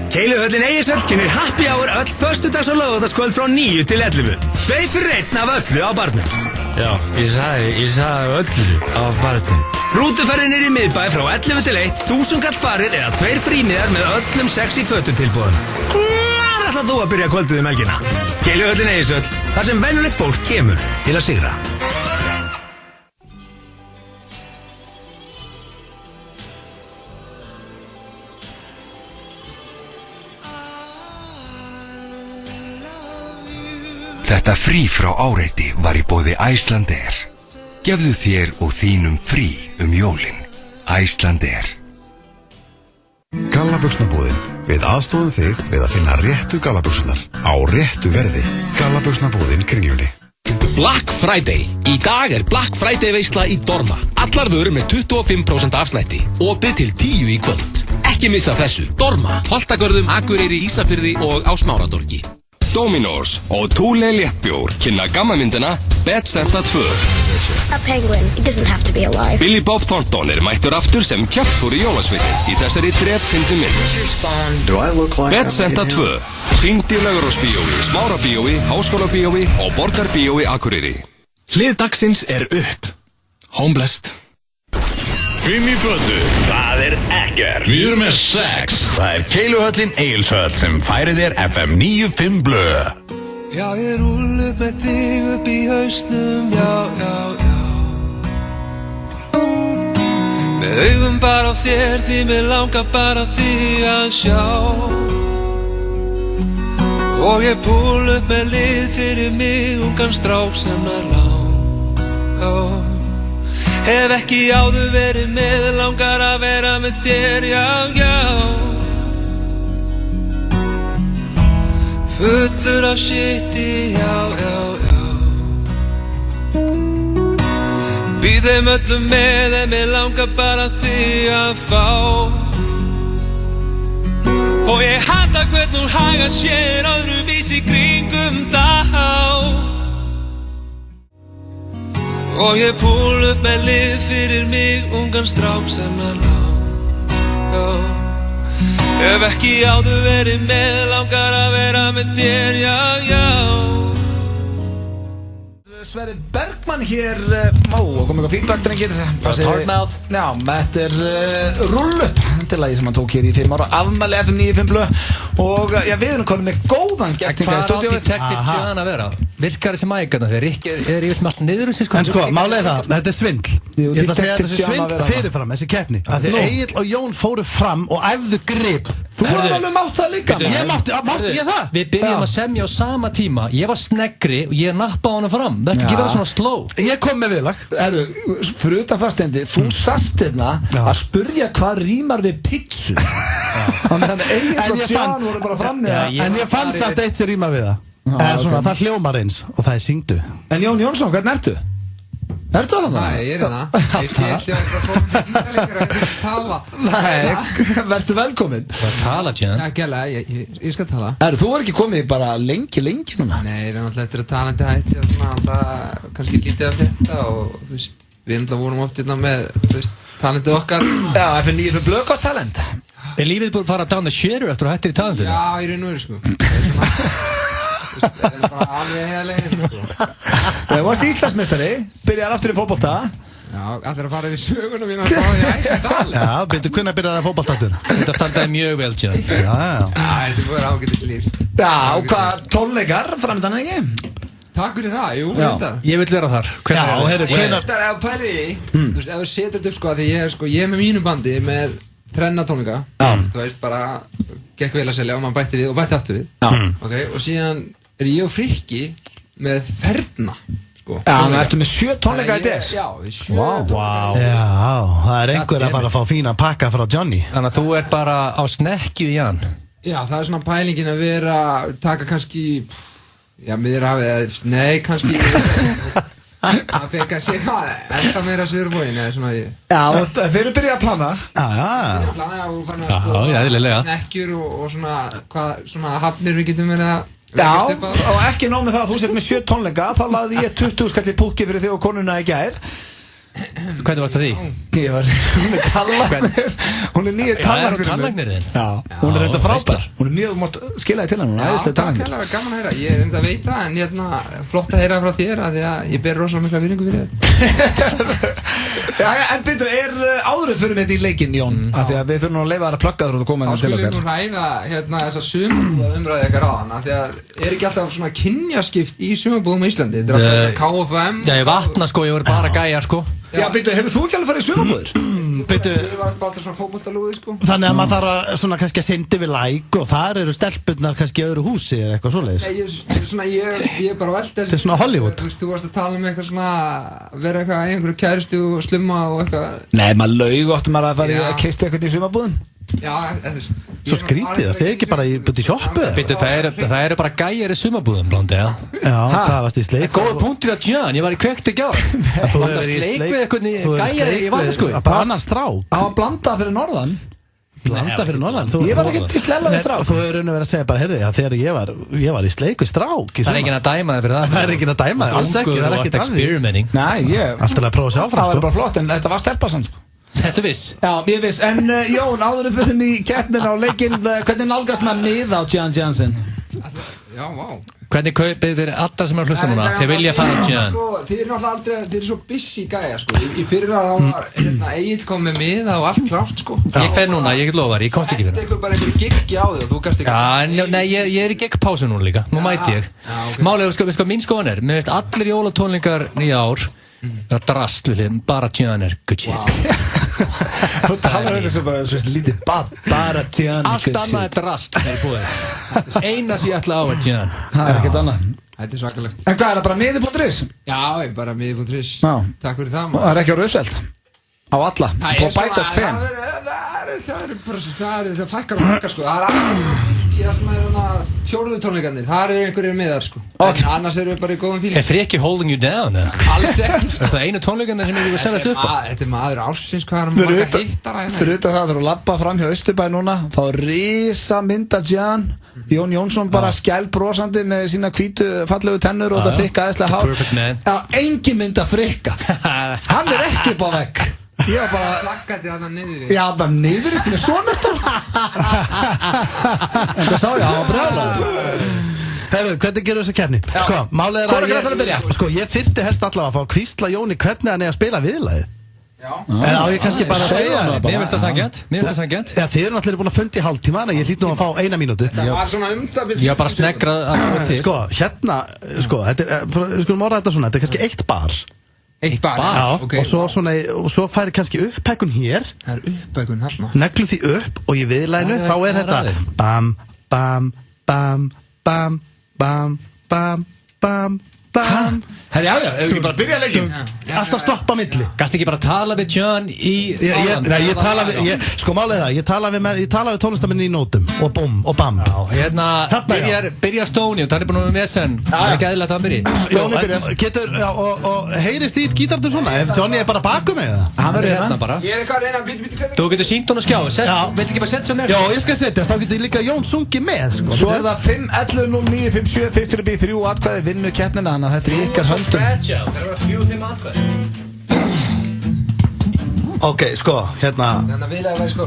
Keiluhöllin Egilshöll kynir happy hour öll föstudags- og laugardagskvöld frá 9 til 11. 2 fyrir 1 af öllu á barnum. Já, ég sagði öllu af barnum. Rútuferðin í miðbæ frá 11 til 1, 1000 kall farið eða 2 frímiðar með öllum sexy fötutilboðum. Hvar ætlað þú að byrja kvöldið helgina? Keiluhöllin Egilshöll, þar sem venjulegt fólk kemur til að sigra. Þetta frí frá áreiti var í boði Icelandair. Gefðu þér og þínum frí jólin. Icelandair. Gallabuxnabúðin. Við aðstoðum þig við að finna réttu gallabuxurnar á réttu verði. Gallabuxnabúðin Kringlunni. Black Friday. Í dag Black Friday veisla í Dorma. Allar vörur með 25% afslætti. Opið til 10 í kvöld. Ekki missa þessu. Dorma. Holtagörðum, Akureyri, Ísafirði og á Smáradorgi. Dominos og Thule léttbjór kynna gammamyndina Bed Santa 2. A penguin, it doesn't have to be alive. Billy Bob Thornton mættur aftur sem kjaftfór í jólasveitin í þessari drepfyndi mynd. Bed Santa 2. Sýnd í Laugarásbíói, Smárabíói, Háskólabíói og Borgarbíói Akureyri. Hlið dagsins upp. Homeless. 5 í fötu, það ekkert. Við erum með 6. Það Keiluhöllin Egilshöll sem færir þér FM 95 blöð. Já, ég rúll upp með þig upp í hausnum, já. Með augum bara á þér því mig langar bara þig að sjá. Og ég púl upp með lið fyrir mig ungan strák sem lá. Hef ekki áður verið með, langar að vera með þér, já. Fullur af shiti, já. Býð þeim öllum með, en mig langar bara þig að fá. Og ég hata hvern hún hagar sér öðruvísi kringum þá. Og ég púl upp með lið fyrir mig ungan strák sem lá. Hef ekki áður verið með, langar að vera með þér, já. Sverrir Bergmann hér og kom eitthvað feedback til að gera þessi Hardmouth. Já, þetta Rull Up til lagi sem hann tók hér í 5 ára afmæli FM 95 blöð og já, við erum konum með góðan gest Hvað átti Detective John að vera? Virkar þessi mækarna þegar Rikki yfir með allt niður En sko, málega það, þetta svindl Ég ætla að segja þetta svindl fyrirfram, þessi keppni að því Egill og Jón fóru fram og æfðu grip Þú var alveg mátt það líka Mátti ég það? Við byrjum að semja á sama tíma Ég var sneggri og ég nappaði hana fram Þetta ekki vera svona slow Ég kom með viðlag Fyrir utan fastendi, þú sast hérna að spurja hvað rýmar við pizzu Þannig Egill og John voru bara fram En ég fann satt eitt sem rýmar við það Það hljómar eins og það syngdu En Jón Jónsson, hvernig ertu? Ertu það? Nei, ég það Ég ætti að fóra ítalegir að tala Nei, verður velkomin Tala, John Takk gælega, ég skal tala Þú er ekki komið bara lengi núna Nei, það er náttúrulega eftir að talandi hætti og svona kannski lítið að frétta og þú veist, við náttúrulega vorum oft hérna með talandi okkar Já, FM 95 blöð gott talent lífið búið að fara down the shitter eftir að hættir í talentinu? Já, í raun og veru sko Það er bara alveg heiðarlegin Það varst Íslandsmeistari, byrjaði aftur í fótbolta Já, allir að fara yfir sögunum mína Já, byrju, hvernig byrjaði fótboltatur? Þetta standaði mjög vel, John Já, þetta búið ágætis líf Já, og hvað tónleikar framöndan ekki? Takk fyrir það, jú, þetta Ég vil vera þar Já, heyrðu, hvenær Þetta er að pæri í, þú veist, ef þú setur þetta upp sko því ég er með mínu bandi með þrenna tónleika Þú veist, bara gekk vel að selja og maður bætti við og bætti aftur við okay, og síðan ég og Frikki með ferna sko, Já, þannig ertu með 7 tónleika í DS Já, 7 tónleika Já, það er einhver að fara að fá fína pakka frá Johnny Þannig að þú ert bara á snekkju í hann Já, það er svona pælingin að vera taka kannski Já, Miðjarðarhafið, nei, kannski það fekk að segja enda meira Suðurbógin eða svona Já, þeir eru byrjað að plana og fann að sko snekkjur og svona hvað svona hafnir við getum verið að Já, og ekki nóg með það að þú sett með 7 tónleika þá lagði ég 20 skall í púkki fyrir þig og konuna í gær Hvernig varst það því? Hún er tannlæknir Hún er nýja tannlæknir þinn Já, hún er reynda frábær Hún er mjög mátt skilaði til hann Já, takk hella, gaman að heyra Ég er reynda að veita en flott að heyra frá þér að því að ég ber rosalega mikla virðingu fyrir þér Já, en byrju, áður fyrir með þetta í leikinn, Jón af því að við þurfum að leifa þar að plugga þar og koma Þá skulum við nú ræða þessa sumarbúðaumræði ykkar áðan af því að er ekki alltaf svona kynjaskipt í sumarbúðum á Íslandi Þetta er alltaf KFM Já, ég vatna sko, ég voru bara gæjar sko Já, byrju, hefur þú ekki alveg farið í sumarbúður? Ég var alltaf svona fótboltalúði sko Þannig að maður þarf að svona kannski að sendi við like og þar eru stelpunnar kannski í öðru húsi eða eitthvað svoleiðis Ég er bara veld Þetta er svona Hollywood Þú varst að tala eitthvað svona vera eitthvað einhverju kæristu og slumma og eitthvað Nei, maður laug óttum maður að fara að kista eitthvað í sumarbúðum Já, Svo skrítið, það segir ekki bara í sjoppu Það eru bara gæjar í sumarbúðum, blóndi, já Já, það varst í sleik Góða punktir að John, ég var í kveikt ekki á Þú varst að sleik við eitthvað gæjar í vatnskói Bara annan strák Á að blanda fyrir norðan Blanda fyrir norðan Ég var ekki í slella við strák Þú hefur raun og verið að segja bara, heyrðu, þegar ég var í sleik við strák Það er enginn að dæma þig fyrir það Það er enginn að dæma þig, alls ekki, það er ekkert að því Alltaf að prófa að sjá áfram, Það var bara flott, en þetta var stelpasan, sko Þetta viss Já, ég viss, en Jón, áður við fyrir í keppnin á leikinn Hvernig nálgast maður miða á John Johnson? Já, vá Hvernig kaupið þér allar sem er að hlusta núna? Þeir vilja fara á John Þið eru náttúrulega aldrei, þið eru svo busy gæja, sko Í fyrir að þá var Egil kom með miða og allt klárt, sko Ég fer núna, ég get lofa þér, ég komst ekki fyrir Þetta er bara einhverju giggi á þig og þú gæst ekki Nei, ég er í giggpásu núna líka, nú mæti ég Málið, sko, mín skoðan er Mér veist allir jólatónleikar í ár Það er drast við þið, bara John er good shit Þú talar um þessu bara svo lítið bara John Allt annað er drast Eina sem ég ætla á er John Það er ekkert annað Þetta er svakalegt En hvað er það, bara miði.is? Já, bara miði.is Takk fyrir það Það er ekki á rauðsveld Á alla, búið að bæta 2 Það fækkar og fækkar, sko Það er fjóruðu tónleikarnir Það eru einhverjir miðar, sko En annars eru við bara í góðum fíling Er Freki holding you down? Alls ekki Það er einu tónleikarnir sem ég vil selja þetta upp á Þetta er maður ársins, hvað er að marga hittara Fyrir utan það, þegar þú labba fram hjá Austurbæ núna Þá er risa mynd af John Jón Jónsson bara skælbrósandi með sína hvítu fallegu tennur og þetta þykka æðislega hár Perfect man Já, engin mynd af Frikka Hann er ekki upp á vegg Ég var bara Lakkandi þarna niðri Já, þarna niðri sem er svonurtur En það sá ég, hann var brjálaður Herru, hvernig gerum við þessa keppni? Sko, málið er að Sko, ég þyrfti helst allavega að fá að kvísla Jóni hvernig hann er að spila viðlagið Já En á ég kannski bara að segja Mér finnst það sanngjarnt Já, þið eru náttúrulega búin að funda í hálftíma En ég hlýt nú að fá 1 mínútu Það var svona Ég var bara snegrað Sko, hérna, sko, við skulum orða þetta svona Þetta er kannski 1 bar Eitt bar? Já, okay, og svo færi kannski upphækun hér Það er upphækun hérna Neglu því upp og í viðlæðinu þá er þetta Bam, bam, bam, bam, bam, bam, bam, bam Herri, já, hefur ekki bara byrjað leikin Alltaf stoppa milli Gast ekki bara tala við John í Nei, ég tala við Sko málið það, ég tala við tónlistamenn í nótum Og bum, og bam Hérna, byrja Stóni og það er búin með sen Það er ekki eðlilega það byrji Getur, og heyrist í gítartur svona Ef Johnny er bara baku mig Hann verður hérna bara Ég er eitthvað að reyna Þú getur sínt hún að skjá Vilt ekki bara setja svo nefn Já, ég skal setjast, þá getur líka Jón sungið með Svo er það 5-11-09-57 Fyrstur er býð 3 atkvæði vinnu keppnina Þannig að þetta er ykkar höndum Það er að 4-5 atkvæði Ok, sko, hérna Þannig að viðlega væri sko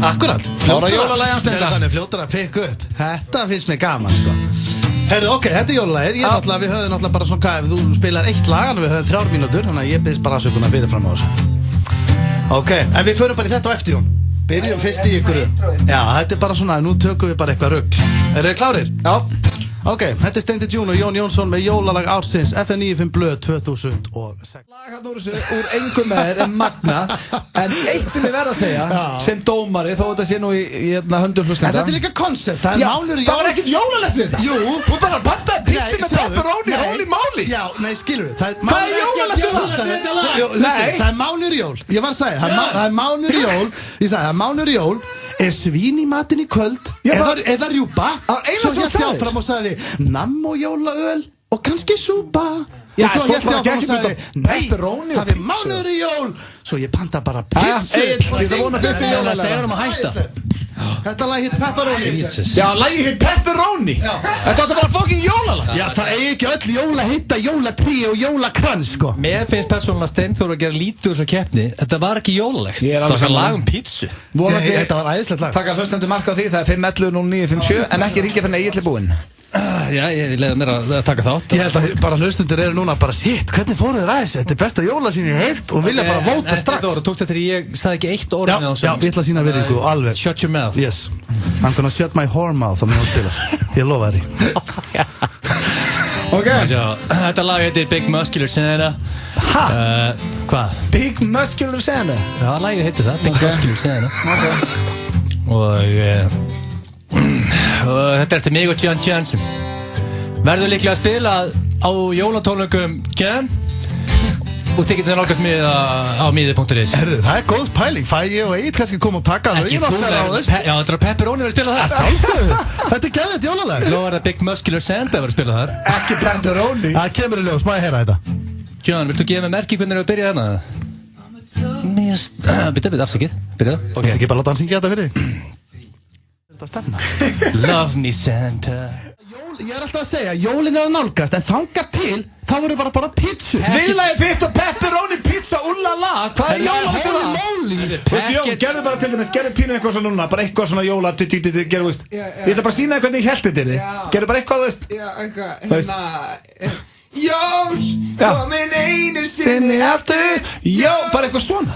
Akkurat Fljóttur að pikka upp Þetta finnst mér gaman, sko Herðu, ok, þetta er jólalagið Við höfum náttúrulega bara svona Ef þú spilar 1 lag En við höfum 3 mínútur Þannig að ég byrðist bara aðsökunar fyrirfram á þessu Ok, en við förum bara í þetta á eftir, Jón Byrjum fyrst í ykkur Já, þetta er bara svona Nú tökum við bara eitthvað rugl Eru þið klárir? Já Ok, þetta Steindi June og Jón Jónsson með jólalag ársins FM 95 Blöð 2006. Lag hann úr engum með þér magna. En eitt sem ég verð að segja sem dómari, þó þetta sé nú í höndum hlustenda. En þetta líka koncept, það málur það var ekkert jólalegt við þetta. Jú, þú bara pantaði pizza með pepperoni, holy moly. Já, nei, skilur þú, hvað er jólalegt við það? Það er mánuður jól. Ég var að segja, það er mánuður jól. Ég sagði, mánuður jól er svín í matinn í kvöld eða rjúpa. Svo hélt ég áfram og sagði namm og jólaöl og kannski súpa. Já, og svo svo hélt ég áfram og sagði pepperoni það er mánuður í jól. Svo ég panta bara pizza. Ég vona þetta er jólalega. Segja hann að hætta. Þetta lagi hitt pepperoni. Já, lagi hitt pepperoni. Þetta átti bara fucking jólalag. Já, það er ekki öll jóla hitta, jólatrí og jólakrans, sko. Mér finnst persónulega Steinþór að gera lítið úr svo keppni. Þetta var ekki jólalegt. Það var lag pítsu. Þetta var æðislegt lag. Takk að hlustendur marka á því, það er 511-0957 en ekki ringja fyrir Egill er búinn. Já, ég leiði mér að taka þátt. Ég held að bara hlustendur eru núna bara shit, hvernig fóruð þér að þessu? Þetta er besta jóla sín ég heilt og vilja bara vóta strax. Þú tókst þetta ég sagði ekki eitt orð með Já, ég ætla að sína virðingu, alveg. Shut your mouth. Yes, I'm gonna shut my whore mouth á meðan spila. Ég lofa því. Ok. Þetta lag heitir Big Muscular Santa. Hvað? Big Muscular Santa? Já, lagið heitir það, Big Muscular Santa. Og þetta er eftir mig og John Johnson. Verður líklega að spila á jólatónleikum Ken og þið getur nálgast mig á miði.is. Herðu, það er góð pæling. Fæ ég og Egil kannski koma og taka lögin okkar á þess. Já, þetta er pepperoni verður að spila það. Sjálfsögðu. Þetta er geðveikt jólalag. Nú er það Big Muscular Santa verður að spila það. Ekki pepperoni. Það kemur í ljós, má ég heyra þetta. John, viltu gefa mig merki hvernig við byrja þarna? Bitta, afsakið. Bitta. Ok, ekki bara láta hann syngja þetta fyrir þig. Love me Santa. Ég er alltaf að segja, jólin er að nálgast en þangar til, þá verður bara pizza. Viðlagið þitt og pepperoni pizza ullala. Hvað er jólalegt við það? Veistu Jón, gerðu bara til dæmis, gerðu pínu eitthvað svona núna, bara eitthvað svona jóla, gerðu, veist. Ég ætla bara að sína þér hvernig ég held þetta er. Gerðu bara eitthvað, veist. Já, eitthvað, jól, komin einu sinni aftur. Jó, bara eitthvað svona.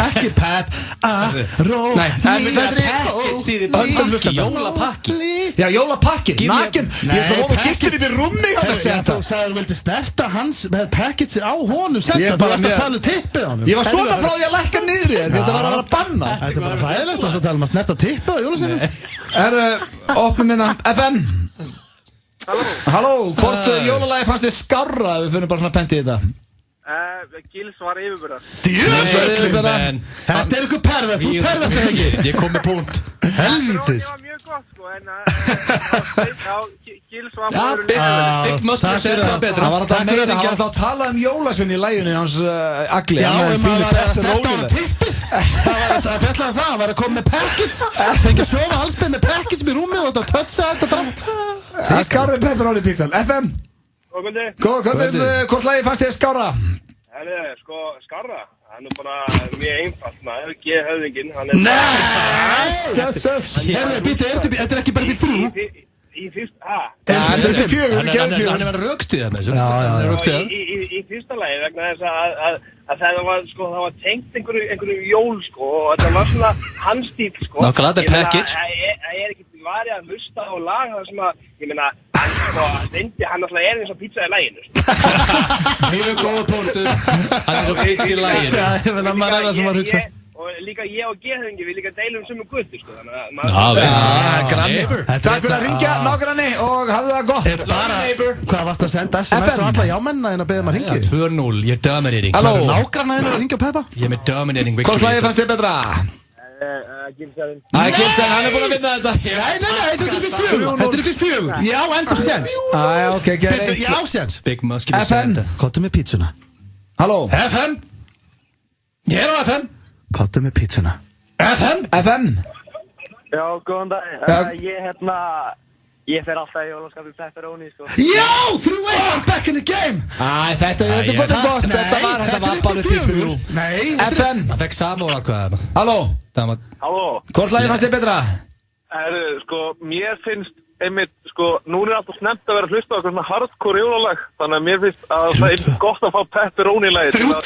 Ekki pepperoni. Nei, þetta er pakki, jólapakki. Já, jólapakki, nakin. Ég er svo ofur gistur yfir rúmi á þessu Santa. Þú sagði að þú vildi snerta hans með pakkitsi á honum Santa. Þú varst að tala tippið á honum. Ég var svona frá því að lækka niðri, þetta var að vera banna. Þetta er bara ræðilegt að tala um að snerta tippið á jólasveinu. Opnum minna FM. Halló, hvort jólalagi fannst þið skárra ef við finnum bara svona pent í þetta? Gils var yfirbyrðar. Djöfullin! Þetta er ykkur pervert, þú pervert það ekki. Ég kom með punkt. Helvítis. Það var mjög gott sko, en Gils var bara Big Muscular Santa var betra. Það var alltaf meira, hann var alltaf að tala um jólasvein í læginu hans Agli. Já, maður var að snerta á tippið. Það var að fjalla það, hann var að koma með packets. Fengi að sofa halsbyrð með packets með rúmið og þetta tötsa þetta bara. Það skárið pepperoni pizzan. FM. Hvort lagi fannst þið skárra? Sko, skárra? Það er nú bara mjög einfalt maður, G-höfðinginn, hann er... Þetta er ekki bara upp í 3? Í fyrst, Þetta er 4, hann er rökstuðað með þessu. Í fyrsta lagi vegna þess að það var tengt einhverju jól sko og þetta var svona hans stíl sko. Nákvæmlega, þetta er package. Það er ekki varið að hlusta og laga það sem að, ég meina, hann alltaf er eins og pizza í læginu. Mjög góða punktur. Hann er svo pizza í læginu. Já, ég meina, maður er það sem var hugsa. Og líka ég og G-höfðingi, við líka deilum sömu götu, sko, þannig að maður... Granni. Takk fyrir að ringja, nágranni, og hafðu það gott. Hvað varst að senda SMS og alla jámennina en að beða maður ringi? 2-0, ég er dominating. Halló. Nágrannaðinu að ringja Peppa? Ég er með dominating. Hvort lagi fannst þið betra? Gilsarinn. Gilsarinn, hann er búin að vinna þetta. Nei, þetta er ekki 4. Þetta er ekki 4. Ég á ennþá séns. Ok, gerð Ég á séns. Big Muscular Santa. Kottu með pítsuna. Halló. FM. Ég er á FM. Kottu með pítsuna. FM. Já, góðan dag. Ég fer alltaf í jólaskapið pepperoni, sko. Já, 3-1, back in the game. Þetta er gott. Þetta var bara til 3. Nei. FM. Það fekk samúl hvað það. Halló. Halló. Hvort lagi fannst þið betra? Sko, mér finnst einmitt, sko, núna alltaf snemmt að vera að hlusta á eitthvað svona hardcore jólalag, þannig að mér finnst að það er gott að fá pepperoni-lagið til að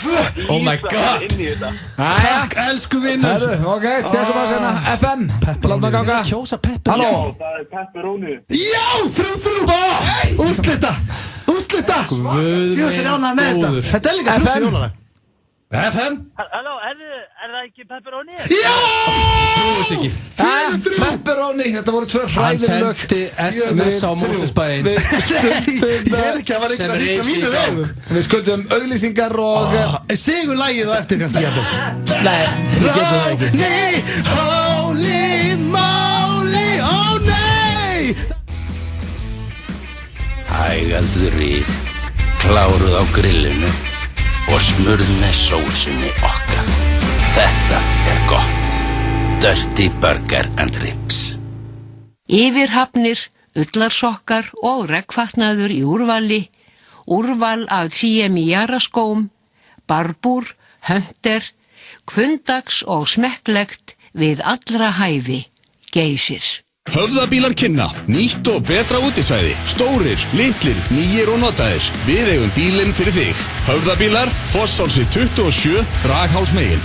Oh my God. inn í þetta. Takk, elsku vinnur. Ok, tjekkum að segna FM. Látum að ganga. Kjósa pepperoni. Halló. Það er pepperoni. Já, þrjú. Úrslita. Ég ætla ánað með þetta. Þetta er líka þessi jólalag. FM. Halló, er það ekki pepperoni? Já! Trúið sig ekki. Pepperoni, þetta voru 2 hræðileg lög. Hann sendi SMS á Mósesbæinn. Ég ekki að var einhver að ríka mínu vegum. Við skuldum auglýsingar og... Sigur lagið á eftir kannski jafnvel. Nei, við getum það ekki. Holy moly, oh nei! Hægaldur í kláruð á grillinu og smurð með sósunni okkar. Þetta er gott. Dirty Burger and Ribs. Yfirhafnir, ullarsokkar og regnfatnaður í úrvali, úrval af CMI jaraskóm, barbúr, Hunter, kvundags og smekklegt við allra hæfi, Geysir. Höfðabílar kynna, nýtt og betra útisvæði, stórir, litlir, nýjir og notaðir. Við eigum bílinn fyrir þig. Höfðabílar, Fossálsi 27, Draghálsmegin.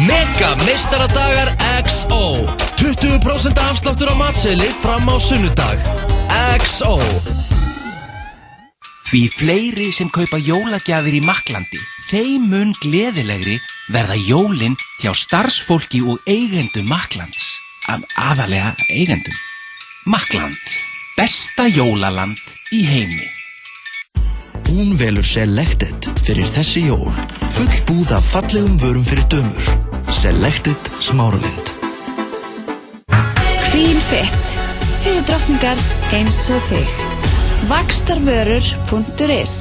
Mega meistaradagar XO 20% afsláttur á matseðli fram á sunnudag. XO. Því fleiri sem kaupa jólagjafir í Makklandi, þeim mun gleðilegri verða jólin hjá starfsfólki og eigendum Makklands. Aðalega eigendum. Makkland, besta jólaland í heimi. Hún velur Selected fyrir þessi jól. Full búð af fallegum vörum fyrir dömur. Selected Smáralind. Queen Fit. Fyrir drottningar eins og þig. Vaxtarvörur.is.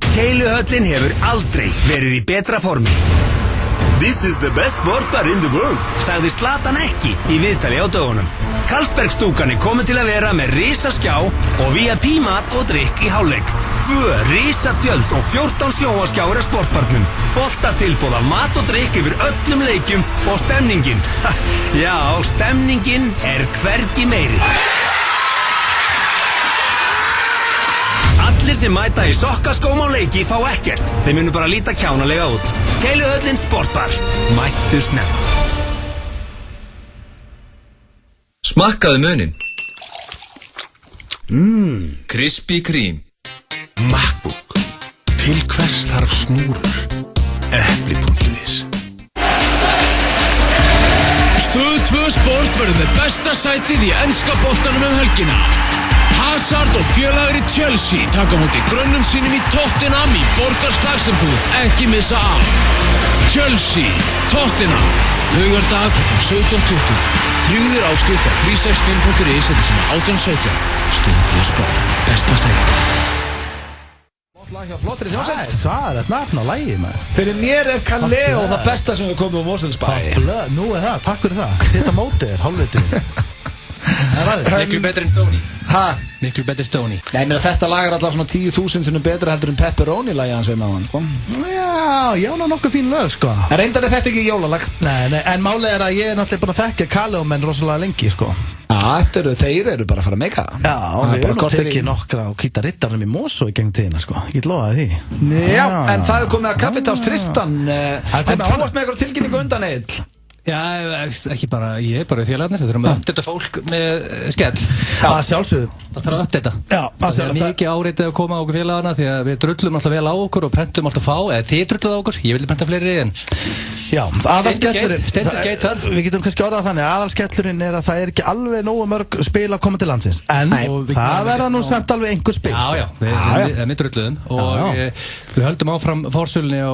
Keiluhöllin hefur aldrei verið í betra formi. This is the best sportbar in the world, sagði Zlatan ekki í viðtali á dögunum. Karlsbergstúkan er komin til að vera með risaskjá og VIP mat og drykk í hálfleik. 2 risatjöld og 14 sjónvarskjáir á sportbarnum. Boltatilboð af mat og drykk yfir öllum leikjum og stemningin. Já, stemningin er hvergi meiri. Allir sem mæta í sokkaskóm á leiki fá ekkert. Þeir munu bara líta kjánalega út. Keiluhöllin Sportbar. Mættu snemma. Smakkaðu munin. Krispy Kreme. MacBook. Til hvers þarf snúrur? Epli.is. Stöð 2 Sport verður með besta sætið í enska boltanum helgina. Hazard og félagar í Chelsea taka móti grönnum sínum í Tottenham í Borgarslagsembúð. Ekki missa af. Chelsea, Tottenham, laugardag 17:20. Tryggðir áskrift á 365.is þetta sem er 1817. Stöð 2 Sport, besta sætið. Lag hjá flottri þjómsveit. Það er þetta nafn á lagi, maður. Fyrir mér er Kaleo það besta sem við komum á Mosfellsbæ. Nú er það, takk fyrir það. Sita mótið þér, hálfvitið. Miklu betri en Stoney. Hæ? Miklu betri Stoney. Nei, mér að þetta lag er alltaf svona 10.000 sinnum betra heldur en Pepperoni-lagi hans einn á hann, sko. Já, ég á nokkuð fín lög, sko. En reyndar er þetta ekki jólalag. Nei, en málið er að ég er náttúrulega búin að þekkja Kaleo menn rosalega lengi, sko. Þeir eru bara að fara að meika. Já, við erum að tekið nokkra á Hvíta Riddaranum í Mosó í gegnum tíðina, sko. Ég get lofaði því. Já, en það er komið að Kaffitás Tristan. En þú varst með eitthvað tilkynningu undan eill. Já, ekki bara, ég er bara í félagarnir. Við þurfum að uppdata fólk með skell. Það sjálfsögðu. Það þarf að uppdata. Já, það er mikið áreitið að koma á okkur félagarna því að við drullum alltaf vel á okkur og prentum alltaf fá. Eða þið drulluð á okkur, ég vildi prenta fleiri en... Já, aðalskellurinn, við getum kannski orðað þannig, aðalskellurinn er að það er ekki alveg nógu mörg spil að koma til landsins, en það verða nú samt alveg einhver spil. Já, við drulluðum og við höldum áfram fórsölunni á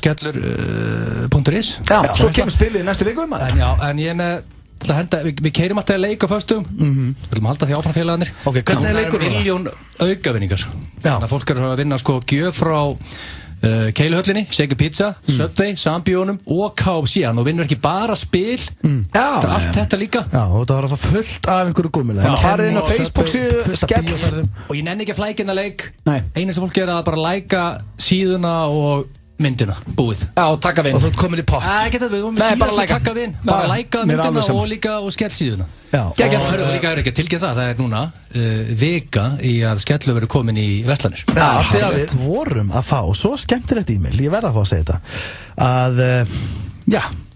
skellur.is. Já, svo kemur spilið næstu viku um að. En ég með við keyrum alltaf að leika á föstum. Við viljum halda því áfram félagarnir. Ok, hvernig er leikurinn? Það er 1 milljón aukavinningar. Þannig að fólk er að vinna sko gjöf frá Keiluhöllinni, Segi Pizza, Subway, Sambíónum og KFC og vinnur ekki bara spil, allt þetta líka. Já, og það var að fá fullt af einhverju gúmilega. Það farið inn á Facebook síðu skell og ég nenni ekki að flækina leik. Einu sem fólk gera að bara læka síðuna og myndina, búið. Já, taka vinn. Og þú komir í pott. Ekki það, við vorum síðast að taka vinn. Bara læka myndina og líka og skellsíðuna. Já. Og það líka ekki að tilkynna það er núna vika í að Skellu verður komin í verslanir. Já, þegar við vorum að fá svo skemmtilegt e-mail, ég verð að fá að segja þetta, að,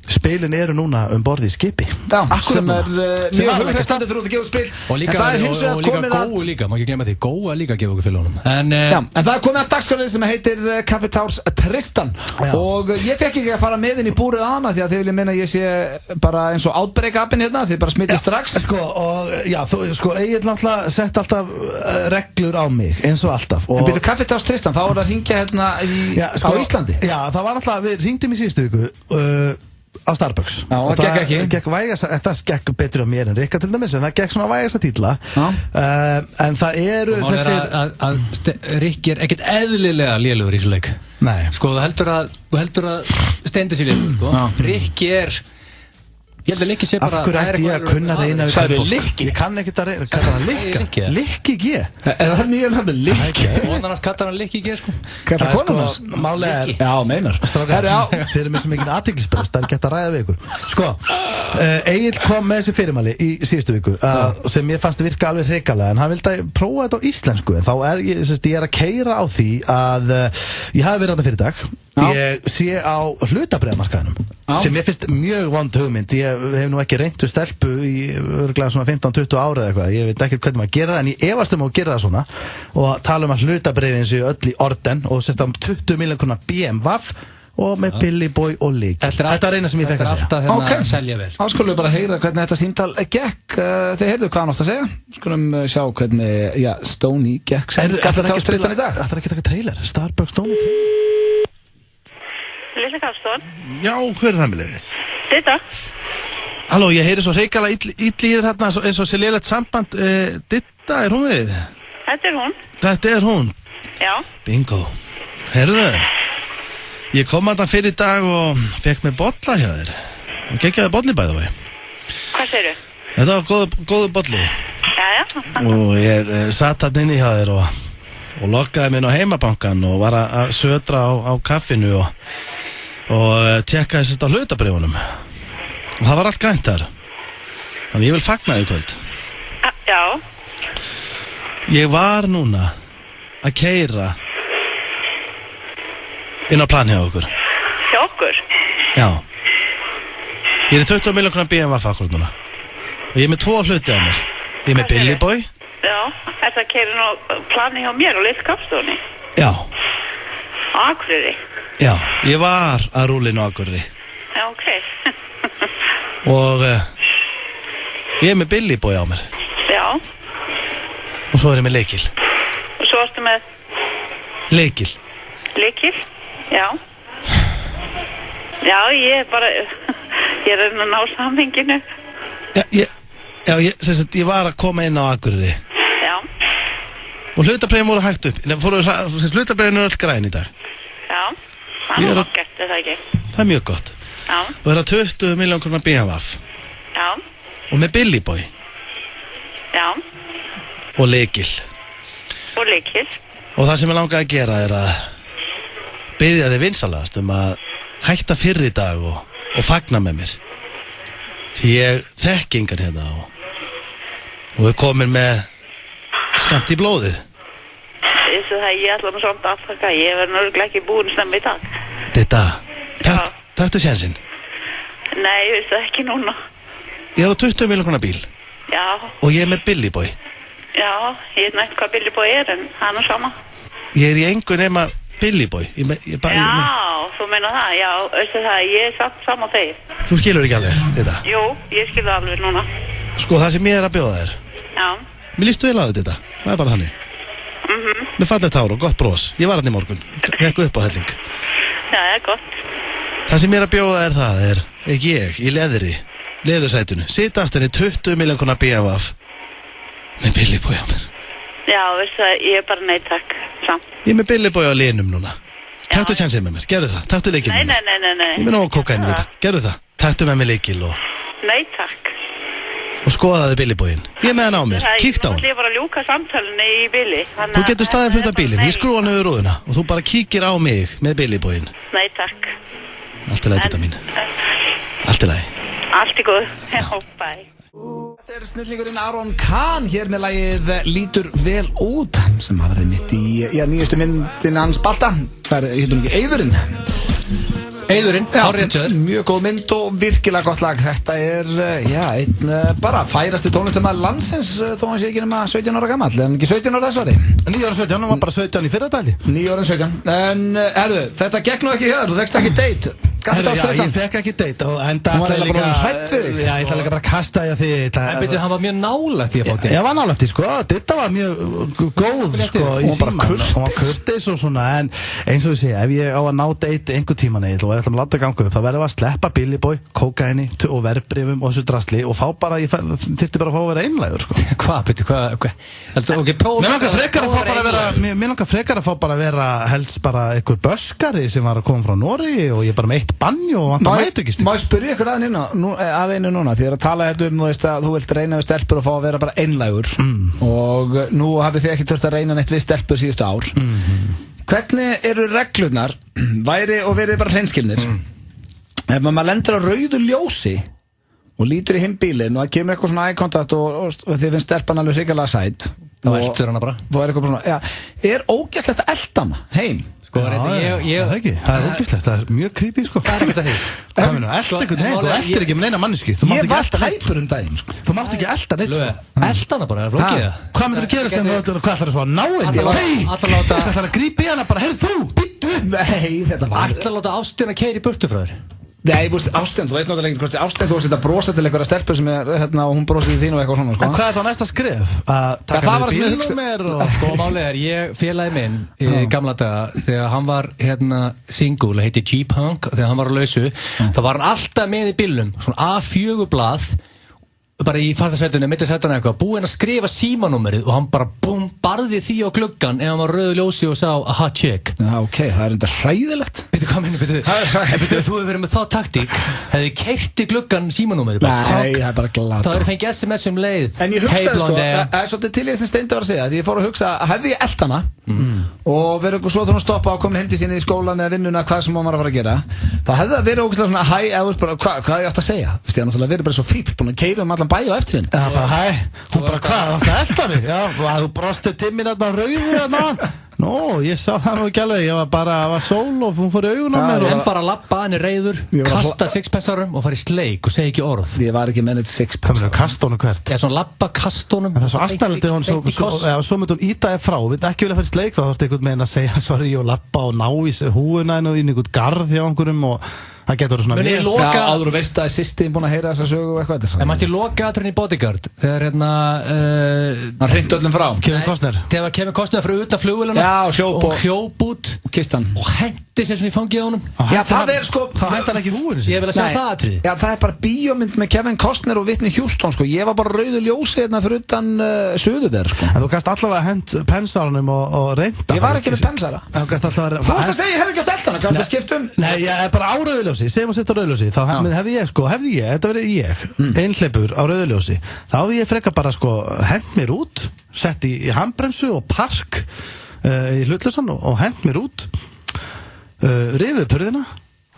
spilin eru núna borð í skipi. Já, sem er mjög hugreistandi fyrir út að gefa út spil. Og líka Gói líka, má ekki glemma því, Gói líka að gefa okkur fylgjónum. En það er komið að dagskránið sem heitir Kaffi Társ Tristan. Og ég fekk ekki að fara með inn í búrið hana því að þið vilja minna að ég sé bara eins og outbreak-appin hérna, þið bara smitið strax. Egil náttúrulega sett alltaf reglur á mig, eins og alltaf. En byrju Kaffi Társ Tristan, þá er að hringja hérna á Íslandi. Já, það var náttúrulega, við hringdum í síðustu viku á Starbucks. Já, og það gekk ekki. Það gekk betur á mér en Rikka til dæmis, en það gekk svona vægast að títla. En það eru þessir... Rikki er ekkert eðlilega lélugur í svo leik. Nei. Sko, þú heldur að steindi sér lélugur, sko. Rikki er... Ég held að Likki sé bara... Af hverju ætti ég að kunna reyna við það er Likki? Ég kann ekkert að reyna, kallar hann Likka? Likki G? Er það nýja hann með Likki? Vonarnas kallar hann Likki G, sko. Kallar konan hans? Málega er... Já, meinar. Þeir eru með svo mikið athyglisbrest, það er gett að ræða við ykkur. Sko, Egil kom með þessi fyrirmæli í síðustu viku, sem ég fannst virka alveg hrikalega, en hann vildi prófa þetta á íslensku, en þá ég er að keyra á því að ég hafi verið þarna fyrir dag. Ég sé á hlutabréfamarkaðinum sem ég finnst mjög vond hugmynd. Ég hef nú ekki reynt við stelpu í örgulega svona 15-20 ára eða eitthvað. Ég veit ekki hvernig maður gera það, en ég efast að gera það svona og tala að hlutabréfin séu öll í orden og setja 20 milljón króna BMW og með Billy Boy og Lík. Þetta er eina sem ég fekk að segja. Þetta er alltaf hérna að selja vel. Þá skulum við bara heyra hvernig þetta símtal gekk. Þið heyrðu hvað hann átt að segja. Skulum sjá hvernig Stoney gekk sem Kaffi Társ Tristan í dag. Það er ekki taka trailer, Starbucks Stoney trailer. Lilla Karlsson. Já, hver er það með leiði? Ditta. Halló, ég heyri svo reykala illi í þér hérna eins og sé lélegt samband. Ditta, er hún við? Þetta er hún. Þetta er hún? Já. Bingo. Heyrðu, ég kom að það fyrir í dag og fekk með bolla hjá þér. Og geggjaði bolli bæði við. Hvað segirðu? Þetta var góðu bolli. Já. Og ég satt hann inni hjá þér og lokkaði mér á heimabankan og var að södra á kaffinu og tjekkaði sérst á hlutabréfunum og það var allt grænt þar, þannig ég vil fagna í kvöld. Já. Ég var núna að keyra inn á plan hjá okkur. Hjá okkur? Já. Ég er 20 milljón króna BMW akkurat núna og ég er með 2 hluti á mér. Ég er með Billy Boy. Já, þetta keyrir nú plani hjá mér og Lilla Karlssoni. Já. Á Akureyri. Já, ég var að rúla inn á Akureyri. Já, ok. Og ég er með Billy Boy á mér. Já. Og svo er ég með Leikil. Og svo ertu með? Leikil. Leikil? Já. Já, ég er bara, ég er að ná samhenginu. Ég var að koma inn á Akureyri. Já. Og hlutabréfin voru hægt upp. Hlutabréfin eru öll græn í dag. Já, það er okkert, er það ekki? Það er mjög gott. Já. Og það er 20 milljón króna BMW. Já. Og með Billy Boy. Já. Og Leikil. Og Leikil. Og það sem ég langaði að gera er að biðja þig vinsalast að hætta fyrr í dag og fagna með mér. Því ég þekki engan hérna og við komum með skamt í blóðið. Ég ætla nú samt að afþakka, ég verður nörgulega ekki búin snemma í dag. Þetta, taktu sénsinn. Nei, ég veist það ekki núna. Ég er á 20 milljón króna bíl. Já. Og ég er með Billy Boy. Já, ég veit nætt hvað Billy Boy er, en það er nú sama. Ég er í engu nema Billy Boy. Já, þú meina það, já, veistu það, ég er samt saman þeir. Þú skilur ekki alveg þetta? Jú, ég skilur alveg núna. Sko, það sem ég er að bjóða þér. Já. Mér lístu vel á þetta, það er bara þannig. Með fallegt hár og gott bros. Ég var hann í morgun, gekk upp á helling. Já, það er gott. Það sem ég er að bjóða þér það er ég í leðursætunu sita aftur í 20 milljón króna BMW með Billy Boy á mér. Já, veistu það, ég er bara nei takk samt. Ég er með Billy Boy á linum núna. Taktu tjansið með mér, gerðu það, taktu leikil með mér. Nei. Ég með nóg kokain í þetta, gerðu það. Taktu með mér leikil og... Nei takk. og skoðaði Billy-bóin. Ég með hann á mér, kíkt á hann. Ég bara að ljúka samtalinu í bili. Þú getur staðið fyrir þetta bílinn, ég skrúa hann yfir rúðuna og þú bara kíkir á mig með Billy-bóin. Nei, takk. Allt í lagi, þetta mín. Allt í lagi. Allt í góð. Bye. Þetta snillingurinn Aron Kahn hér með lagið Lítur vel út sem hafa verið mitt í nýjustu myndin hans Balta. Það hittum ekki Eiðurinn. Eiðurinn, mjög góð mynd og virkilega gott lag. Þetta einn bara færasti tónlistarmaður landsins þó hann sé ekki nema 17 ára gamall, en ekki 17 ára þessari. 9 ára 17, hann var bara 17 í fyrradæli. 9 ára 17, en þetta gekk nú ekki hér, þú fegst ekki date. Ég fekk ekki date og enda ætlaði líka ég ætlaði líka bara að kasta því að þið en byrju, hann var mjög nálægt í að fá date. Ég var nálægt í, sko, þetta var mjög góð, sko, í síman og var kurteis og svona, en eins og ég segja, ef ég á að ná date einhver tíman og ef ætlum að láta ganga upp, þá verðum við að sleppa Billy Boy, kókaini og verbrifum og þessu drasli og fá bara, ég þyrfti bara að fá að vera einlægur, sko. Mér langar frekar að fá bara að vera helst bara einhver böskari sem var að koma frá Noregi og ég bara með eitt banjo og vantar mætukist. Má ég spyrja ykkur að einu núna, því að tala þetta að þú vilt reyna við stelpur og fá að vera bara einlægur og nú hafið þið ekki þurft að reyna neitt við stelpur síðustu ár. Hvernig eru reglurnar væri og verið bara hreinskilnir ef maður lendur á rauðu ljósi og lítur í hinn bílinn og það kemur eitthvað svona eye contact og þið finnst stelpan alveg hrikalega sæt þá eldur hana bara. Þá eitthvað svona, er ógeðslegt að elda hana heim? Það er ekki, það er ógeðslegt, það er mjög creepy, sko. Það er ekki það því. Það er elda einhvern heim, þú eldir ekki með neina mannesku. Ég var tæpur daginn, sko. Þú mátt ekki elda neitt, sko. Elda hana bara, það er flókið það. Hvað myndir þú gera sem þú ætlar að svo að ná henni? Þú ætlar að grípa í hana bara, heyrðu þú, býttu. Nei, þetta var ætlar að láta ástina keyra í burtu frá þér. Nei, Ástin, þú veist náttúrulega ekki hvort Ástin þú að brosa til einhverja stelpur sem er og hún brosir í þín og eitthvað svona, sko. En hvað er þá næsta skref? Að taka við bílnúmer og... Sko, málið er, félagi minn í gamla daga, þegar hann var single, heiti G-Punk, þegar hann var á lausu, þá var hann alltaf með í bílnum, svona A4 blað, bara í farðarsætunni, mittisætunni eitthvað, búinn að skrifa símanúmerið og hann bara barði því á gluggan ef hann var rauðu ljósi og sá a hot chick. Já, ok, það er enda hræðilegt. Býtu, hvað minni, þú hefur verið með þá taktík, hefði keyrt í gluggan símanúmerið. Nei, það er bara glata. Það hefur fengið SMS leið. En ég hugsaði, sko, það er svolítið til ég sem Steindi var að segja, því ég fór að hugsa, hefði ég elt hana og verið svo þannig að stoppa og komin hendi sinni í skólan eða vinnuna, hvað sem hann var að fara að gera, þá hefði það verið ógeðslega svona hæ, eða bara, hvað ég átt að segja? Þú veist, ég er náttúrulega verið bara svo fíbl, búin að keyra allan bæ og eftir hinn. Já, bara hæ, hún bara hvað, þú varst að elda mig? Já, þú brosti til mín þarna rauðu þarna. Nó, ég sá það nú ekki alveg, ég var bara, það var sól og hún fór í augun á mér. En bara lappa hann í reyður, kasta sixpensarum og fara í sleik og segja ekki orð. Ég var ekki með neitt sixpensar. Kasta honum hvert? Já, svona lappa, kasta honum. Það er svo aðstæðilegt ef hún svo myndi hún íta þér frá, við ekki vilja fara í sleik, þá þarfst einhvern meginn að segja sorry og lappa og ná í húuna og inn í einhvern garð hjá einhverjum og það getur svona við. Já, áður og veist að sýsti búin að heyra þessa sögu og eitthvað. En mætti loka aðturinn í Bodyguard þegar hann hringt öllum frá. Kevin Costner fyrir utan flugvélina og hljóp út og kist hann og hendi sér svona í fangið á honum. Já, það er sko, þá hendi hann ekki húinu sér. Ég vil að segja það aðtrið. Já, það er bara bíómynd með Kevin Costner og Whitney Houston, sko. Ég var bara rauðu ljósi hérna fyrir utan Suðurver, sko. En þú kannst allavega hent pensaranum og reynda. Ég var ekki með pensara. Þú varst að segja ég hef ekki átt eldana, kannski að skipta Nei, ég er bara á rauðljósi, segjum að setja rauðljósi. Þá hefði ég, þetta verið ég, einhleipur á rauðljósi. Þá hefði ég frekar bara, sko, hent mér út, sett í handbremsu og park í hlutlausan og hent mér út, rifið pörðina,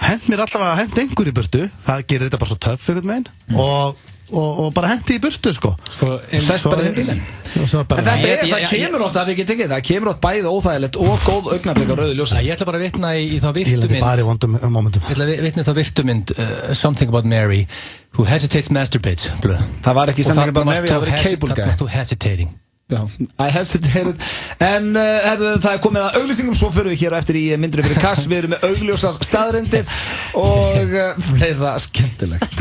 hent mér allavega, hent einhver í burtu, það gerir þetta bara svo töff einhvern veginn og bara hendi í burtu, sko. Sest bara í bílinn. En það kemur oft að við ekki tekið, það kemur oft bæði óþægilegt og góð augnablik á rauðu ljósi. Ég ætla bara að vitna í þá virtu mynd. Ég leti bara í vondum momentum. Ég ætla að vitna í þá virtu mynd Something About Mary Who Hesitates Masturbates. Það var ekki Something About Mary, það var Cable Guy. Það varst þú hesitating. Já, I hesitated. En það er komið að auglýsingum, svo fyrir við hér og eftir í myndri fyrir kass. Við erum með augljósar staðrendir og fleira skemmtilegt.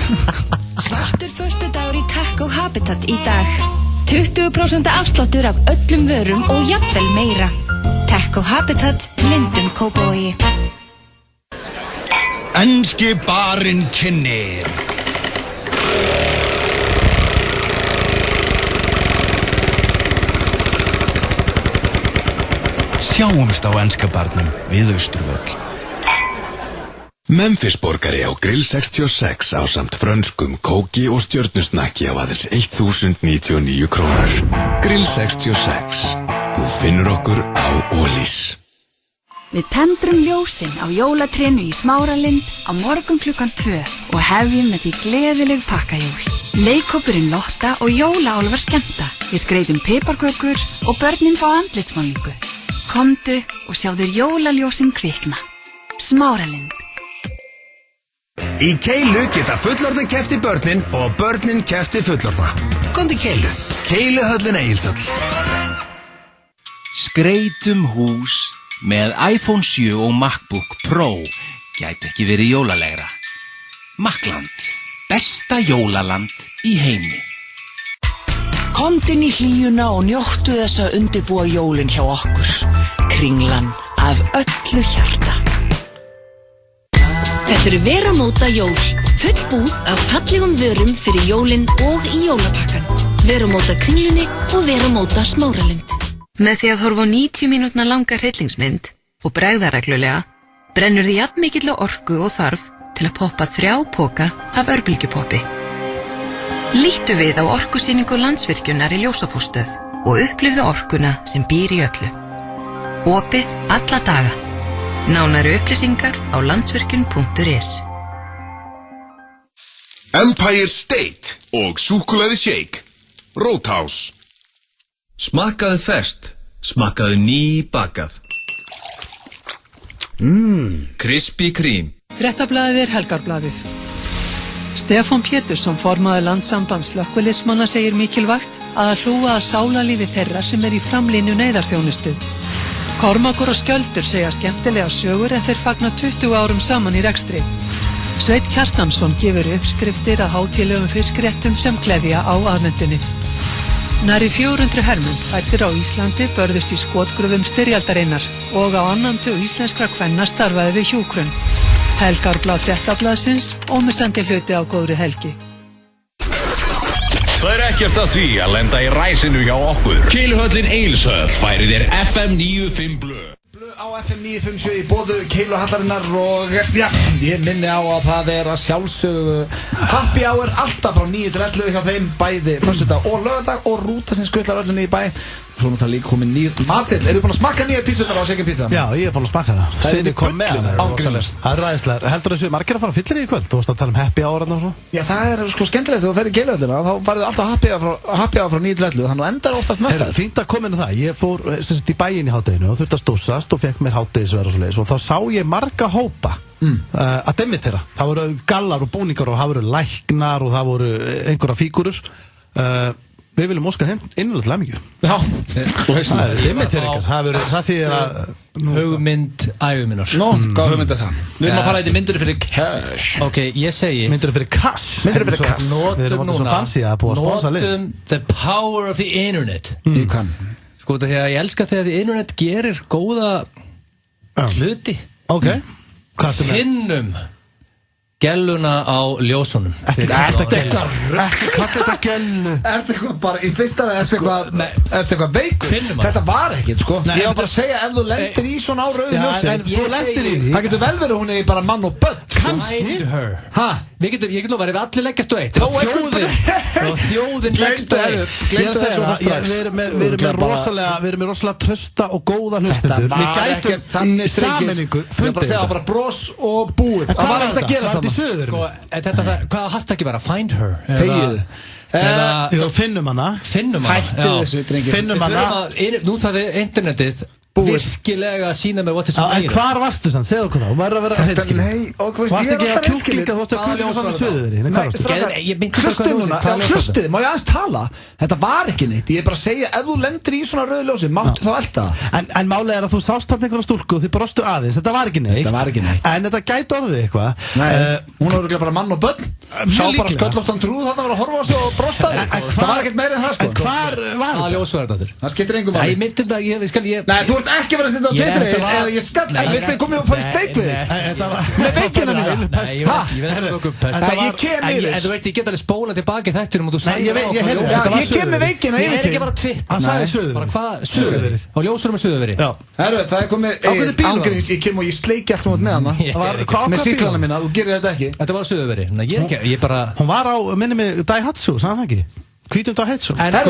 Svartur föstudagur í Taco Habitat í dag. 20% afsláttur af öllum vörum og jafnvel meira. Taco Habitat, Lindum, Kópavogi. Enski barinn kynnir. Sjáumst á enska barnum við Austurvöll. Memphis-borgari á Grill 66 á samt frönskum kóki og stjörnusnakki á aðeins 1099 krónur. Grill 66. Þú finnur okkur á Ólís. Við tendrum ljósin á jólatrénu í Smáralind á morgun klukkan 2 og hefjum með því gleðileg pakkajól. Leikhópurinn Lotta og jólaálfar skemmta. Við skreytum piparkökur og börnin fá andlitsmálningu. Komdu og sjáðu jólaljósin kvikna. Smáralind. Í Keilu geta fullorðin keppt í börnin og börnin keppt í fullorðna. Komdu í Keilu. Keiluhöllin Egilshöll. Skreytum hús með iPhone 7 og MacBook Pro gæti ekki verið jólalegra. Makland, besta jólaland í heimi. Komdinn í hlýjuna og njóttu þess að undirbúa jólin hjá okkur. Kringlan af öllu hjarta. Þetta eru Veramóta jól. Full búð af fallegum vörum fyrir jólin og í jólapakkan. Veramóta Kringlunni og Veramóta Smáralind. Með því að horfa á 90 mínútna langa hryllingsmynd og bregða reglulega, brennur því jafn mikill orku og þarf til að poppa 3 poka af örbylgjupoppi. Líttu við á orkusýningu Landsvirkjunar í Ljósafossstöð og upplifðu orkuna sem býr í öllu. Opið alla daga. Nánari upplýsingar á landsvirkjun.is. Empire State og súkkulaði shake. Roadhouse. Smakkaðu ferskt, smakkaðu nýbakað. Krispí Krím. Fréttablaðið Helgarblaðið. Stefán Pétursson, formaður Landssambands slökkviliðsmanna, segir mikilvægt að hlúa að sálarlífi þeirra sem í framlínu neyðarþjónustu. Kormákur og Skjöldur segja skemmtilega sögur en þeir fagna 20 árum saman í rekstri. Sveinn Kjartansson gefur uppskriftir að hátíðlegum fiskréttum sem gleðja á aðvendunni. Nærri 400 hermenn fæddir á Íslandi börðust í skotgröfum styrjaldarinnar og á annan tug íslenskra kvenna starfaði við hjúkrun. Helgarblað Fréttablaðsins og með sendi hluti á góðri helgi. Það ekkert að því að lenda í ræsinu hjá okkur. Keiluhöllin Egilshöll færir þér FM 95 Blö. Á FM 957 í boðu Keiluhallarinnar og já, ég minni á að það að sjálfsögðu happy hour alltaf frá 9 til 11 hjá þeim bæði föstudag og laugardag og rúta sem skutlar öllinni í bæ. Svo náttúrulega líka komin nýr matill. Eru búin að smakka nýjar pítsunar á Second Pizza? Já, ég búin að smakka það. Sinni kom með hana. Ángrímst. Það ræðislega. Heldur þessu margir að fara fyllir í kvöld? Þú varst að tala margir hour og svo? Já, það sko skemmtilegt þegar þú ferð í Keiluhöllina. Þá farið alltaf happy hour frá 9 til 11. Þannig endar oftast með það. Fínt að koma inn á það. Ég fór í bæinn í hádeginu og þurfti að stóssast og fekk mér hádegisverð og svoleiðis og þá sá ég marga hópa að demittera. Það voru gallar og búningar og það voru læknar og það voru einhverja fígúrur. Við viljum óska þeim innanlega mikið. Já, það demitteringar. Það þýðir að hugmynd æviminnar. Nó, hvað hugmynd það? Við erum að fara í myndir fyrir cash. Ok, ég segi myndir fyrir cash. Myndir fyrir cash. Við erum alltaf svo fancy að búa að sponsa lið. Notum the power of the internet. Ég kann. Sko þetta þegar ég elska þegar the internet gerir góða hluti. Ok. Finnum gelluna á ljósunum. Ekki kalla þetta gellu. Ertu eitthvað bara í fyrsta ertu eitthvað veikur? Þetta var ekkert sko. Ég var bara að segja ef þú lendir í svona á rauðu ljósin. En þú lendir í því. Það getur vel verið hún bara mann og börn. Find her. Ég get nú verið allir leggjast á eitt. Þjóðin leggst á eitt. Gleymdu þessu það strax. Við erum með rosalega trausta og góða hlustendur. Við gætum í sammenningu fundið þetta. Bara bros og búið. Það var ekkert að gera það. Hvað hashtaggi bara? Find her. Finnum hana. Hætti þessu drengi. Finnum hana. Nú það internetið virkilega að sína mig what is en hvar varstu sann? Segðu okkur þá. Þú verður að vera hreinskilin. Varstu ekki að kjúklinga? Þú varstu að kjúklinga saman í Suðurveri. Hlustið, má ég aðeins tala? Þetta var ekki neitt. Ég bara að segja ef þú lendir í svona rauðu ljósi, máttu þá elta það. En málið að þú sást þarna einhverja stúlku og þið brostu aðeins. Þetta var ekki neitt. En þetta gæti orðið eitthvað. Hún var örugglega bara mann og börn. Sá bara sköllóttan trúð þarna var að horfa á sig og brostaði. Það var ekkert meira en það sko. Hvar var það? Það skiptir engu máli. Nei, þú ert ert ekki að vera að setja á Twitter eða ég skall, viltu þið komið og fara í steik við með veikina mína? Ég kem yfir. En þú veist, ég get alveg spólað tilbaki þættinum og þú sagði ég kem með veikina yfir. Ég er ekki bara Twitter. Hann sagði Suðurveri. Hvað? Suðurveri? Á ljósurum með Suðurveri? Já. Herru, það er komið ángríns, ég kem og ég sleiki allt sem út með hana með síklana mína, þú gerir þetta ekki. Þetta var Suðurveri. Ég bara... Hún var á, minni mig, Daihatsu, sagði það ekki? Hvítum Daihatsu. En ef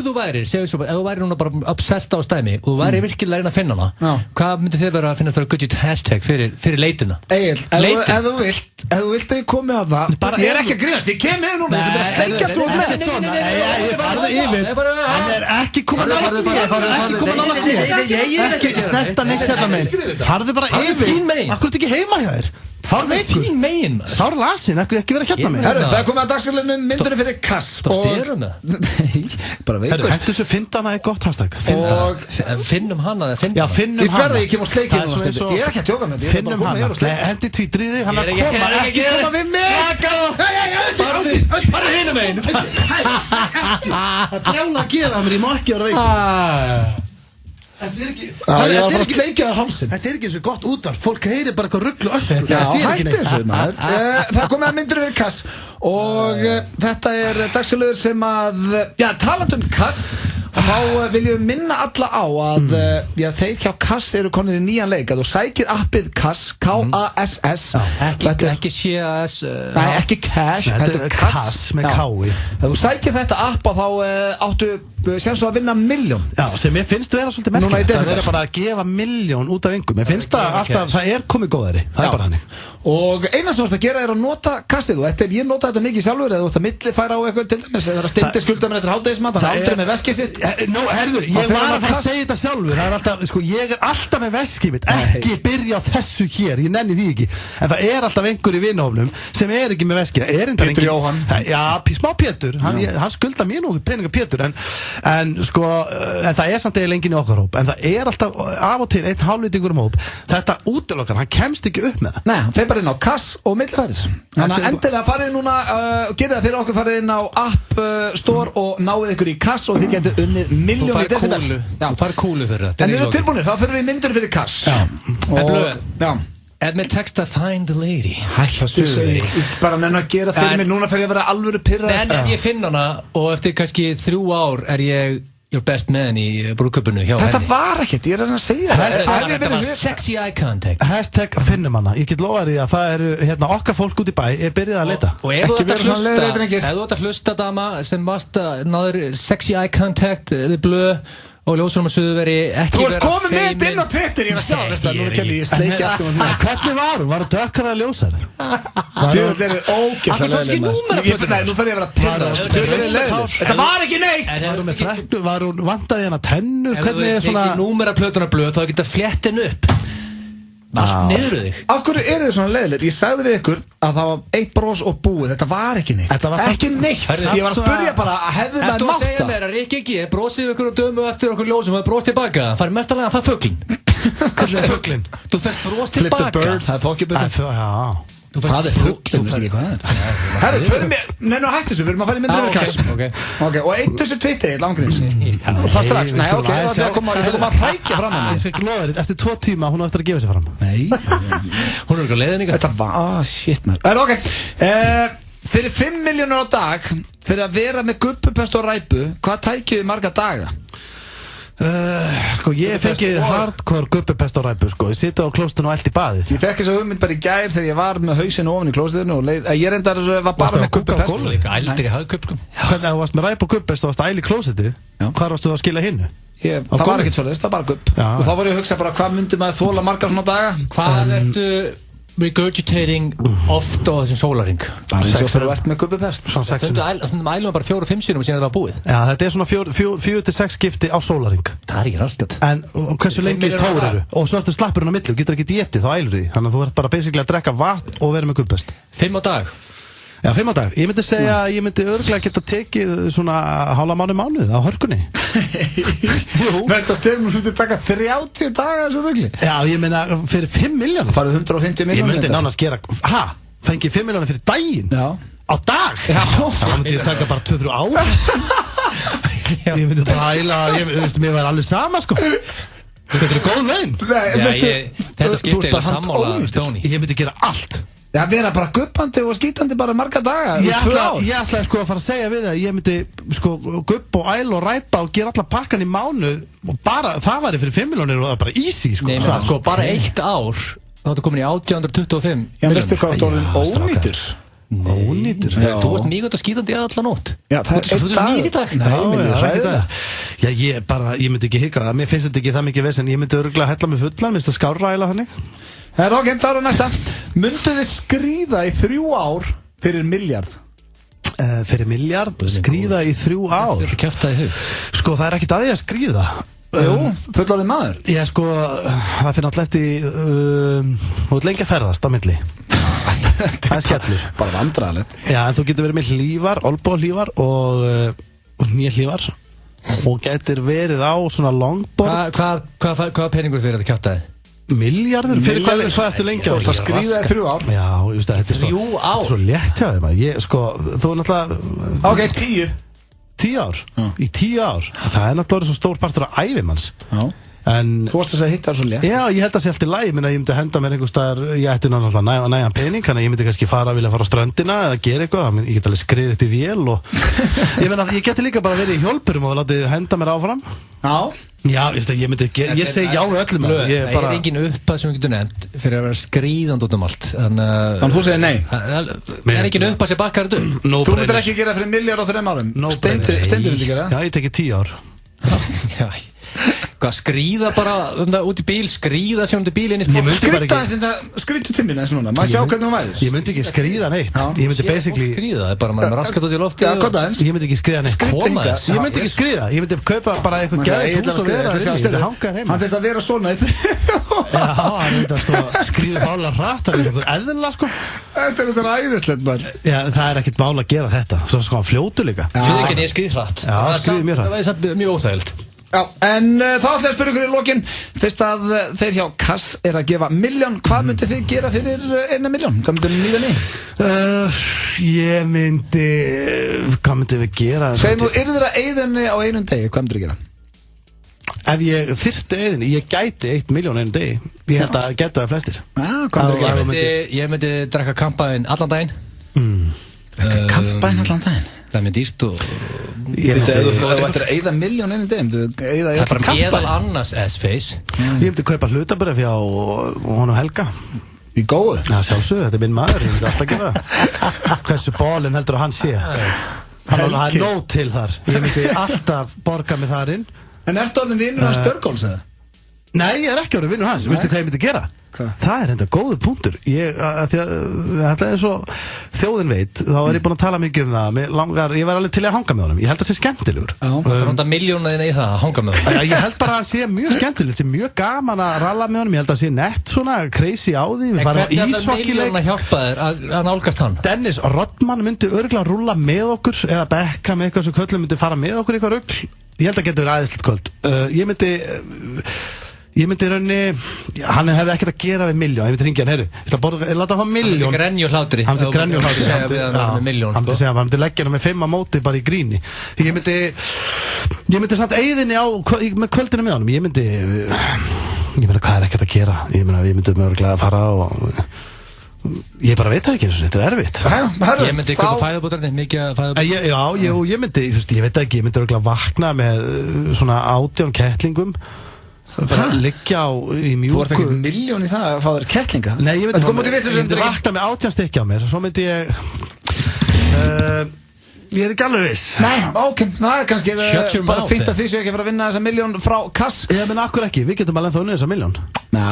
þú værir, segjum svo, ef þú værir núna bara obsessed á stæmi og þú værir virkilega að reyna að finna hana, hvað myndir þið vera að finnast það Gudget hashtag fyrir leitina? Egil, ef þú vilt að ég komi að það, ég er ekki að grínast, ég kem með núna, þetta er að steikja allt svo með. Farðu yfir, hann er ekki komin nála ekki snerta neitt hérna megin. Farðu bara yfir, akkur er ekki heima hjá þér? Fár veikur. Fín megin. Fár lasin, ekki vera hérna megin. Herru, það er komið að dagskrálinu myndurinn fyrir kass. Bara styrum það. Nei, bara veikur. Herru, hendur svo fynda hana er gott hashtag. Finnum hana eða finnum hana. Já, finnum hana. Ég sverði, ég kem og sleiki hérna. Ég er ekki að tjóka með þetta. Finnum hana. Hendi tvítriði, hann að koma. Ekki koma við mig. Farðu hinum megin. Það er brjála að gera mér, ég má ekki vera veikur. Þetta er ekki svo gott útvarp. Fólk heyrir bara eitthvað rugglu öskur. Hætti þessu maður. Það komið að myndir fyrir kass og þetta er dagskrálur sem að talandi kass og þá viljum við minna alla á að þeir hjá kass eru konir í nýjan leik að þú sækir appið kass K-A-S-S ekki C-A-S Nei, ekki cash, þetta er kass með K-i. Ef þú sækir þetta app og þá áttu sér svo að vinna 1.000.000. Já, sem ég finnst vera svolítið merkilegt. Það er bara að gefa 1.000.000 út af engum. Ég finnst það alltaf, það er komið góðari. Það er bara þannig. Og eina sem þú ert að gera er að nota kassið. Ég nota þetta mikið sjálfur eða þú ert að millifæra á eitthvað til dæmis eða stindi skulda mér eftir hádægismat, það er aldrei með veskið sitt. Nú, herðu, ég var að fara að segja þetta sjálfur. Það er alltaf, sko, ég er alltaf með veskið mitt. Ekki byrja á þessu hér, ég nenni því ekki. En það er alltaf einhver í vinahófnum sem er ekki með veskið. Pétur Jóhann. Já, smá Pétur. Hann skulda mér nú peninga Pétur en sko, en það er samt eiginlega enginn í okkar hóp, en það er alltaf af og til einn hálflítingur hóp, þetta útilokkar, hann kemst ekki upp með það. Nei, hann feir bara inn á kass og millifæris. Þannig að endilega farið núna, gerið það fyrir okkur, farið inn á App Store og náið ykkur í kass og þið getur unnið 1.000.000 í desember. Þú farið kúlu fyrir þetta. En við erum tilbúinir, þá fyrir við myndur fyrir kass. Er með text að find the lady. Hættu segir bara nennu að gera fyrir mig. Núna fer ég að vera alvöru pirra. En ég finn hana og eftir kannski 3 ár er ég best með henni í brúðkaupinu hjá henni. Þetta var ekkert, ég er að segja Þetta var sexy eye contact. Hashtag finnum hana. Ég get lofa því að það eru okkar fólk út í bæ er byrjað að leita. Og ef þú ert að hlusta dama sem varst að náður sexy eye contact við blöð og ljósunum að Suðurveri ekki vera feimin. Þú ert komið með þetta inn á Twitter, ég var að sjá þetta, núna kemur ég sleiki allt sem hún. Hvernig var hún? Var hún dökkar eða ljósar? Djöfull er ógeðslega leiðileg. Nei, nú fer ég að vera pirrað. Djöfull er leiðileg. Þetta var ekki neitt! Var hún með fræknu? Var hún vandaði hérna tennur? Hvernig er svona... Ef þú tekið númeraplötuna blöð, þá geta flettin upp. Allt niður þig. Af hverju eru þið svona leiðilegir? Ég sagði við ykkur að það var eitt bros og búið. Þetta var ekki neitt. Ekki neitt. Ég var að spurja bara að hefði maður mátt það. Þú segja mér að Rikki G brosið ykkur og dömu eftir okkur ljósum og brosið tilbaka. Það fær mestalega að fara fugglin. Hvernig er fugglin? Þú færst bros tilbaka. Flip the bird. Það er fokkjuböðin. Það er fugglin, veist ekki hvað það er. Herru, förum við, nennu að hættu þessu, við erum að fara í myndir yfir kass. Ok, og eitt þessu Twitter, langriðs. Og það strax, nei, ok, það kom að hrækja fram hann. Ég skal glóða þér, eftir 2 tíma, hún á eftir að gefa sér fram. Nei. Hún er ekki á leiðinni. Þetta var, shit man. Ok, fyrir 5 milljónur á dag, fyrir að vera með gubbupest og ræpu, hvað tækið við marga daga? Sko ég fengi hardcore gubbupest á ræpu sko. Ég sita á klóstinu og allt í baðið. Ég fekk þess að hugmynd bara í gær þegar ég var með hausinu ofan í klóstinu og ég reyndar var bara með gubbupest. Ældir í haggupp sko. Hvernig þú varst með ræpu og gubbupest og varst að æla í klóstinu, hvar varstu þú að skila hinnu? Það var ekkert svolítið, það var bara gubb. Og þá var ég að hugsa bara hvað myndi maður þóla marga svona daga. Hvað ertu regurgitating oft á þessum sólaring? Bara eins og fyrir að verða með gubbupest. Þú ælum bara 4-5 sinum síðan það var búið. Já, þetta er svona 4-6 skipti á sólaring. Það er ekki raskat. En hversu lengi tór eru? Og svo ertu slappurinn á milli og getur ekki dietið, þá ælur því. Þannig að þú ert bara basically að drekka vatn og vera með gubbupest. 5 á dag? Já, 5 á dag. Ég myndi segja að ég myndi örugglega geta tekið svona hálfa mánuð á hörkunni. Verður það stefnum að taka 30 daga þessu rugli? Já, ég meina fyrir 5 milljónir. Farið 150 milljónir. Ég myndi nánast gera, fengi 5 milljónir fyrir daginn? Já. Á dag? Já. Það myndi ég taka bara 2-3 ár. Ég myndi bara æla, mér var alveg sama sko. Þetta er góð laun. Þetta skiptir eiginlega sammála Stóni. Ég myndi gera allt. Já, vera bara guppandi og skítandi bara marga daga. Ég ætlaði sko að fara að segja við það. Ég myndi sko gupp og æla og ræpa og gera alla pakkan í mánuð og bara, það væri fyrir 5 milljónir og það er bara easy sko. Nei, menn sko, bara 1 ár, þá ertu komin í 1825 milljónir. Já, veistu hvað þú orðin ónýtur? Ónýtur? Þú ert mjög gott að skítandi alla nótt. Já, það er einn dag. Já, ég myndi ekki hika það. Mér finnst þetta ekki það mikið vesen. Ég myndi örugglega hella mig fullan, minnst það skárra æla þannig. Ok, það er næsta. Myndu þið skríða í 3 ár fyrir miljard? Fyrir miljard? Skríða í 3 ár? Þú eru kæftað í hug. Sko, það er ekkert að ég að skríða. Jú, fullorðinn maður. Já, sko, það fyrir alltaf eftir þú ert lengi að ferðast á milli. Það er skellur. Bara vandræðalegt. Já, en þú getur verið með hlífar, olbóhlífar og nýhlífar og getur verið á svona longboard. Hvað peningur fyrir þetta kæftaði? Miljardur? Fyrir hvað ertu lengi á? Það skríða í 3 ár. Já, just það, þetta er svo létt hjá þér maður. Sko, þú er náttúrulega Ok, 10 10 ár? Í 10 ár? Það er náttúrulega svo stór partur af ævimanns. Já. Þú varst að segja hitta svo létt. Já, ég held að sé allt í lagi. Ég myndi henda mér einhvers staðar. Ég ætti náttúrulega nægan pening, þannig að ég myndi kannski vilja fara á ströndina eða gera eitthvað. Ég get alveg skrið upp í vél og ég meina, ég geti líka bara verið í hjólpurum og látið henda mér áfram. Já, ég myndi ég segi já við öllum. Það er engin upphæð sem við getum nefnt fyrir að vera skríðand út allt. Þannig þú segir nei. Það er engin upphæð sem bakkar þetta upp. Þú myndir ekki gera fyrir miljard á 3 árum. Steindir myndi gera. Já, ég teki 10 ár. Hvað, skríða bara út í bíl, skríða sér út í bíl inn í sport. Skrýttu til mín eins og núna, maður sjá hvernig hún væri. Ég myndi ekki skríða neitt. Ég myndi basically skríða, það er bara maður raskat út í lofti. Ég myndi ekki skríða neitt. Ég myndi ekki skríða, ég myndi kaupa bara eitthvað gæðið hús og vera þar inni. Ég myndi hanga heima. Hann þurft að vera svona Já, hann myndi að skríða bála hratt. Það er eitthvað eðla sko. Þetta er æðislegt maður. Já, það er ekkert mál að gera þetta. Svo sko hann fljótur líka. Já, en þá ætla ég að spyrja ykkur í lokin. Fyrst að þeir hjá Kass er að gefa 1 milljón. Hvað myndi þið gera fyrir 1 milljón? Hvað myndi þið nýða ný? Ég myndi hvað myndi við gera? Segjum þú, yrðir að eyðinni á einum degi, hvað myndi þið gera? Ef ég þyrfti eyðinni, ég gæti 1 milljón einum degi. Ég held að gæti það flestir. Hvað myndi þið gera? Ég myndi drekka kampaðinn allan daginn. Drekka kampaðinn allan daginn? Það með dýrt og Þú ættir að eyða 1 milljón einum degum. Það er bara meðal annars S-Face. Ég myndi kaupa hlutabréf hjá honum Helga. Í góðu? Já, sjálfsögðu, þetta er minn maður. Ég myndi alltaf gera það. Hversu bólinn heldur að hann sé? Hann er nóg til þar. Ég myndi alltaf borga mig þar inn. En ertu orðin vinnur hans Björgóls eða? Nei, ég er ekki orðin vinnur hans. Veistu hvað ég myndi gera? Það er enda góður punktur. Þetta er svo þjóðin veit, þá er ég búin að tala mikið það. Ég var alveg til að hanga með honum. Ég held að það sé skemmtilegur. Það er rúnda miljónaðina í það að hanga með honum. Ég held bara að hann sé mjög skemmtilegt. Það sé mjög gaman að ralla með honum. Ég held að það sé nett svona crazy á því. En hvernig er það miljón að hjálpa þér að nálgast hann? Dennis Rodman myndi örugglega rúlla með okkur eða Beckham með eitthvað sem köllum myndi fara með okkur eitthvað rugl. Ég held að geta verið æðislegt kvöld. Ég myndi raunni, hann hefði ekkert að gera við 1 milljón. Ég myndi ringja hann, ég láta hann fá 1 milljón. Hann myndi grenjuhlátri. Hann myndi segja, hann myndi leggja hann með 5 á móti bara í gríni. Ég myndi samt eyðinni með kvöldinu með honum. Ég myndi, hvað er ekkert að gera? Ég myndi mögulega að fara og ég bara veit það ekki eins og þetta er erfitt. Ég myndi kaupa fæðubótarni, mikið fæðubótarni. Já, ég myndi, ég veit ekki, ég myndi örugglega vakna með svona 18 kettlingum. Bara liggja í mjúku. Þú ert ekki 1 milljón í það að fá þér kettlinga? Nei, ég myndi vakna með 18 stykki á mér. Svo myndi ég ég er ekki alveg viss. Nei, ok, það er kannski bara fínt að því séu ekki að fara að vinna þessa 1 milljón frá Kass. Ég menn akkur ekki, við getum alveg ennþá unnið þessa 1 milljón. Já,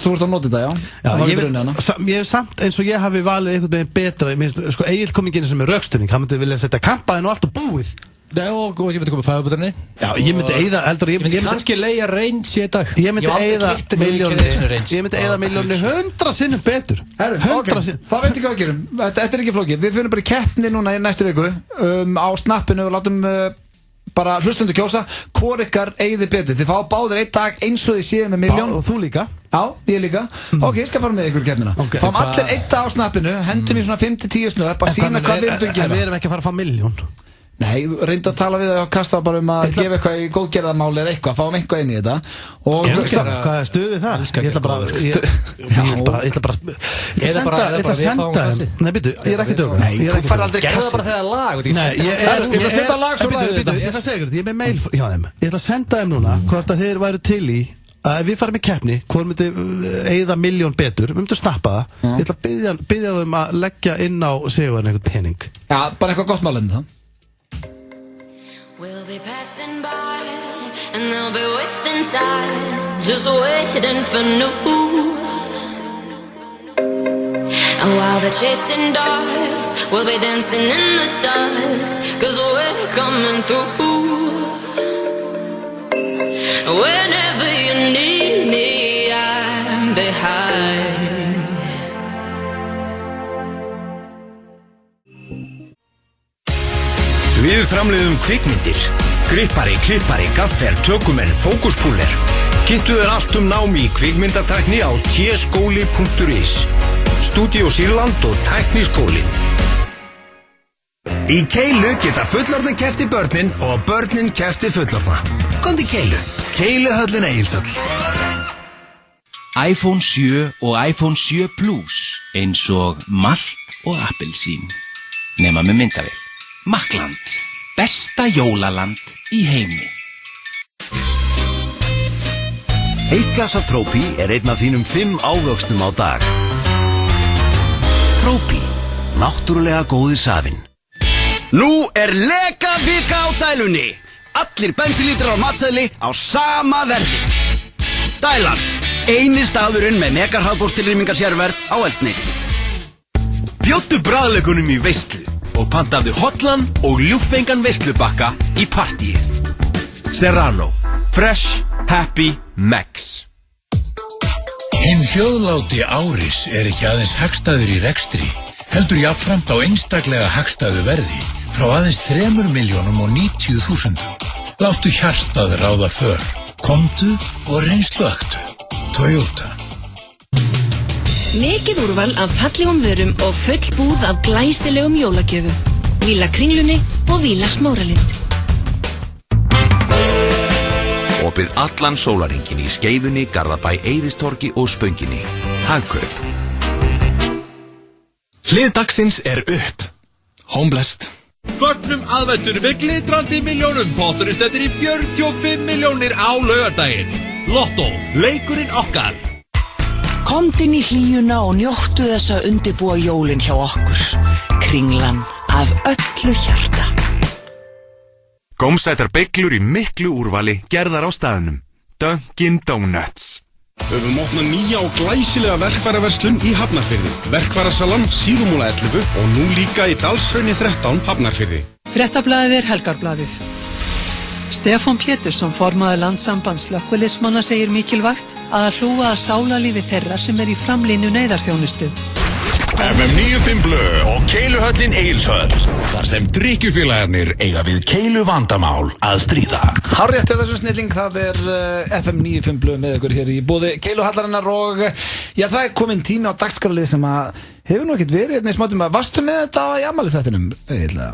þú ert að nota þetta, já. Ég hef samt eins og ég hafi valið einhvern veginn betra. Sko, Egill kom ekki inn sem er rökstunning. Hann myndi vilja setja kampaðinn og allt og búið. Og ég myndi koma fæðubótarni. Já, ég myndi eyða Ég myndi kannski leigja Range í dag. Ég myndi eyða 1 miljóni 100 sinnum betur. 100 sinnum. Það veit ekki hvað við gerum. Þetta er ekki flókið. Við finnum bara í keppni núna í næstu viku á snappinu og látum bara hlustundu kjósa hvor ykkar eyði betur. Þið fá báðir 1 dag eins og þið séu með 1 milljón. Og þú líka? Já, ég líka. Ok, ég skal fara með ykkur í keppnina. Fáum allir 1 dag á snappinu, hendum í svona 5-10 snöpp að sína hvað við erum að gera. En við erum ekki að fara að fá 1 milljón. Nei, þú reyndi að tala við það og kasta bara að gefa eitthvað í góðgerðarmáli eða eitthvað, fáum eitthvað inn í þetta og hvað er stuð við það? Ég ætla bara að senda þeim. Nei, býtu, ég ekki dögum. Nei, þú fær aldrei kasta. Gerðu það bara þegar lag. Nei, ég setja lag svo ég ætla að segja ykkur, ég er með mail hjá þeim. Ég ætla að senda þeim núna hvort að þeir væru til í að ef við farum í keppni, hvort myndi eyða 1.000.000 betur, við myndum snappa það. Ég ætla að biðja þeim að leggja inn á sigurinn einhvern pening. Já, bara eitthvað gott mál um það. We'll be passing by and they'll be wasting time just waiting for new. And while they're chasing dogs, we'll be dancing in the dust, 'cause we're coming through. Whenever you need me, I'm behind. Við framleiðum kvikmyndir. Grippari, klippari, gaffer, tökumenn, fókuspúler. Kynntu þér allt nám í kvikmyndatækni á tskóli.is. Stúdíó Sýrland og Tækniskólin. Í Keilu geta fullorðin keppt í börnin og börnin keppt í fullorðna. Komdu í Keilu. Keiluhöllin Egilshöll. iPhone 7 og iPhone 7 Plus eins og malt og appelsín. Nema með myndavél. Makland, besta jólaland í heimi. Eitt glas af Trópi er einn af þínum 5 ávöxtum á dag. Trópi, náttúrulega góði safinn. Nú er leka vika á dælunni. Allir bensinlítrar á matseðli á sama verði. Dælan, eini staðurinn með megarhraðbórstilrýmingarsérverð á eldsneyti. Bjóddu bragðleikunum í veislu og pantaðu hotlan og ljúffengan veislubakka í partíið. Serrano, Fresh, Happy, Max. Hinn hljóðláti Áris er ekki aðeins hagstæður í rekstri, heldur jafnframt á einstaklega hagstæðu verði frá aðeins 3.090.000. Láttu hjartað ráða för. Komdu og reynslu aktu. Toyota. Mikið úrval af fallegum vörum og full búð af glæsilegum jólagjöfum. Víla Kringlunni og Víla Smáralind. Opið allan sólarhringinn í Skeifunni, Garðabæ, Eiðistorgi og Spönginni. Hagkaup. Hlið dagsins er upp. Homeblessed. Fögnum aðventur með glitrandi milljónum. Potturinn stendur í 45 milljónir á laugardaginn. Lotto, leikurinn okkar. Komdinn í hlýjuna og njóttu þess að undirbúa jólin hjá okkur. Kringlan af öllu hjarta. Gómsætar beiglur í miklu úrvali gerðar á staðnum. Dunkin Donuts. Höfum opnað nýja og glæsilega verkfæraverslun í Hafnarfirði. Verkfærasalan Síðumúla 11 og nú líka í Dalshrauni 13 Hafnarfirði. Fréttablaðið Helgarblaðið. Stefán Pétursson, formaður Landssambands slökkviliðsmanna, segir mikilvægt að hlúa að sálarlífi þeirra sem í framlínu neyðarþjónustu. FM 95 Blö og Keiluhöllin Egilshöll, þar sem drykkjufélagarnir eiga við keilu vandamál að stríða. Hárrétt til þessu snilling, það FM 95 Blö með ykkur hér í boði Keiluhallarinnar og já, það kominn tími á dagskrárlið sem að hefur nú ekkert verið hérna í smátum að varstu með þetta í afmælið þettinum, eiginlega?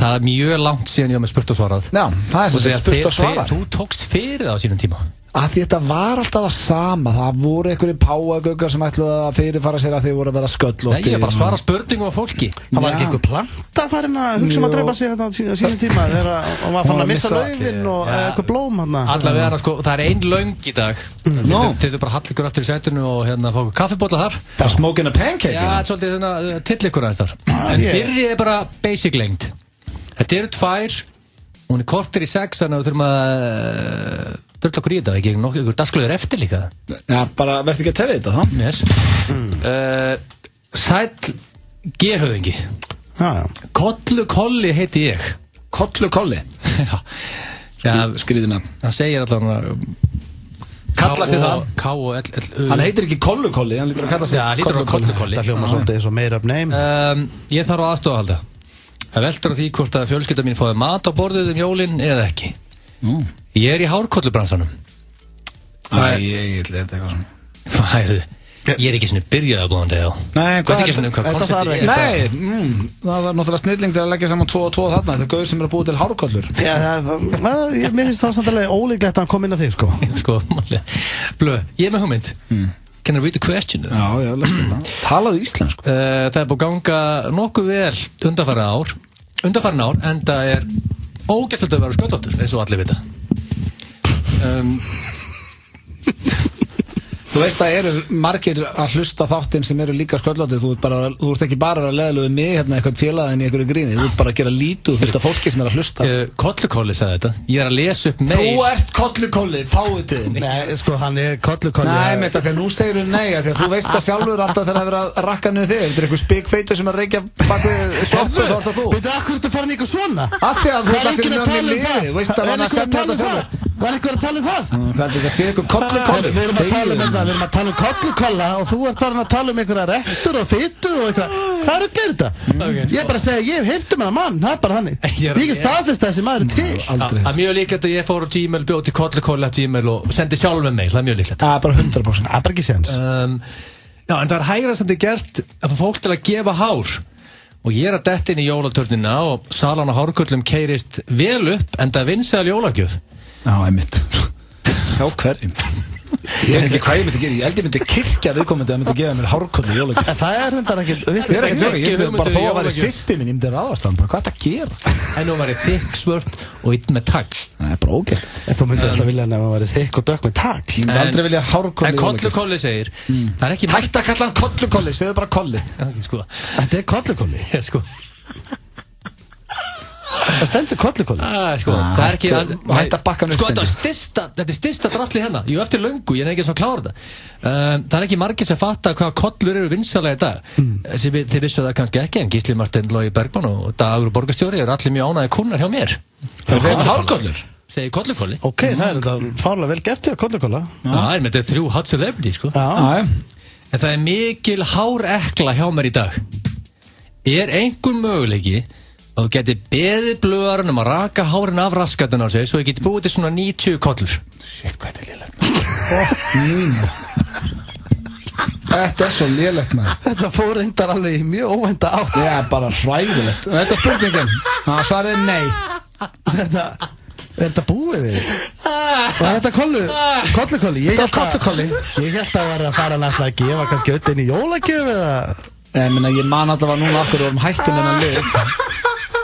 Það er mjög langt síðan ég var með spurt og svarað. Já, það er sem spurt og svarað. Þú tókst fyrir það á sínum tíma. Að því þetta var alltaf það sama. Það voru einhverjir páagöggar sem ætluðu að fyrirfara sér að þeir voru að vera sköllóttir. Nei, ég bara svara spurningum á fólki. Það var ekki einhver planta farin að hugsa að drepa sig þetta á sínum tíma þegar hann var fann að missa laufin og eitthvað blóm hann. Allavega, sko, það er ein löng í dag. Þið bara hall ykkur aftur í sætunu og hérna fá kaffibólla þar. Það er smoking a pancake. Já, svolítið þarna till ykkur aðeins þar. En fyrri er bara basic lengd. Þetta eru 2, hún er kortir í 6, þannig að við þurfum að börla okkur í þetta, ekki nokkuð dagsklöður eftir líka. Já, bara verður ekki að tefja þetta, þá? Yes. Sæll G-höfðingi. Kollu Kolli heiti ég. Kollu Kolli? Já. Skriðina. Það segir allavega kalla sig það. K-O-L-L-U. Hann heitir ekki Kollu Kolli, hann lítur að kalla sig. Já, hann lítur að Kollu Kolli. Það hljóma svolítið eins og made up name. Ég þarf að aðstofa. Það veldur á því hvort að fjölskylda mín fáið mat á borðið jólin eða ekki. Ég er í hárkollubransanum. Ég ætla þetta eitthvað svona. Hvað er þið? Ég ekki svona byrjað að Blondale. Nei, hvað ekki svona hvað konceptið er? Nei, það var náttúrulega snilling til að leggja saman 2 og 2 þarna. Þetta er gauð sem búið til hárkollur. Já, mér finnst það samt alveg ólíklegt að hann kom inn á þig, sko. Sko, Blöð, ég með hugmynd. Can I read the question? Já, lestu það. Talaðu íslensku. Það er búið ganga nokkuð vel undanfarin ár, en það er ógæslegt að vera sköllóttur, eins og allir vita. Þú veist að eru margir að hlusta þáttinn sem eru líka sköllóttir. Þú ert ekki bara að vera leðilega með hérna eitthvað félaginn í einhverju gríni. Þú ert bara að gera lítið fullt af fólki sem er að hlusta. Kollukolli sagði þetta. Ég er að lesa upp mail. Þú ert kollukolli, fáið til þinn. Nei, sko, hann er kollukolli. Nei, með þetta, þegar nú segir þú nei, því að þú veist það sjálfur alltaf þegar það er að rakka niður þig. Þetta er einhver spikfeitur sem er að reykja bak við soppu, þá ert það þú. Veitu, akkur ertu farin ykkur svona? Af því að þú ert allir með mér liði, veist að hann að semja þetta sjálfur. Var einhver að tala um það? Það er ekki að sé ykkur kollukolli. Við erum að tala um kollukolla og þú ert farin að tala um einhverja rektur og fytu og eitthvað. Hvað er að gera þetta? Ég er bara að segja, ég hef heyrt um hana mann, það er bara hannig. Ég get staðfest þessi maður til. Það er mjög líklegt að ég fór á Gmail, bjóð til kollukolla.gmail og sendi sjálf með mail, það er mjög líklegt. Það er bara 100%, það er bara ekki séns. Já, en það er hægrastandi gert að fá fólk til að gefa hár. Og ég er að detta inn í jólaturnina og salan á hárköllum keyrist vel upp, en það vinsæl jólagjöf. Já, einmitt. Já, hverjum? Ég veit ekki hvað ég myndi gera. Ég held ég myndi kirkja viðkomandi að myndi gefa mér hárkollu jólagjöf. Það er hundar ekkert Ég er ekkert ég myndi bara þó að vera sýsti minn. Ég myndi ráðast hvað er að gera? En nú var ég þykk svört og einn með tagl. Það er bara ógeðslegt. En þú myndir alltaf vilja hann ef hann var þykk og dökk með tagl. Ég myndi aldrei vilja hárkollu jólagjöf. En kollukolli segir það er ekki hægt að kalla hann kollukolli, segðu bara kolli. Þetta er kollukolli. Sko. Það stendur kollukolli. Sko, það er ekki hægt að bakka hann upp. Sko, þetta er styrsta drasli hérna. Jú, eftir löngu, ég er ekki svona klára þetta. Það er ekki margir sem fatta hvað kollur eru vinsælega í dag. Þið vissu það kannski ekki, en Gísli Marteinn Logi Bergmann og Dagur borgarstjóri eru allir mjög ánægðir kunnar hjá mér. Það er hárkollur. Segir kollukolli. Ok, það er þetta fárlega vel gert til að kollukolla. Já, þetta er 3 hot celebrity, sko. Já. En það er mikil hárekla hjá mér í dag. Er einhver möguleiki að þú geti beðið blöðarinn að raka hárin af raskatinn á sig svo ég geti búið til svona 90 kollur. Shit, hvað þetta er lélegt. Þetta er svo lélegt, maður. Þetta fór reyndar alveg í mjög óvænta átt. Það er bara hræðilegt. Þetta er spurningin. Svarið er nei. Er þetta búið þig? Var þetta kollukolli? Þetta var kollukolli. Ég held að vera að fara náttúrulega að gefa kannski öll inn í jólagjöf eða... Ég man allavega núna okkur og hættum hennan lið.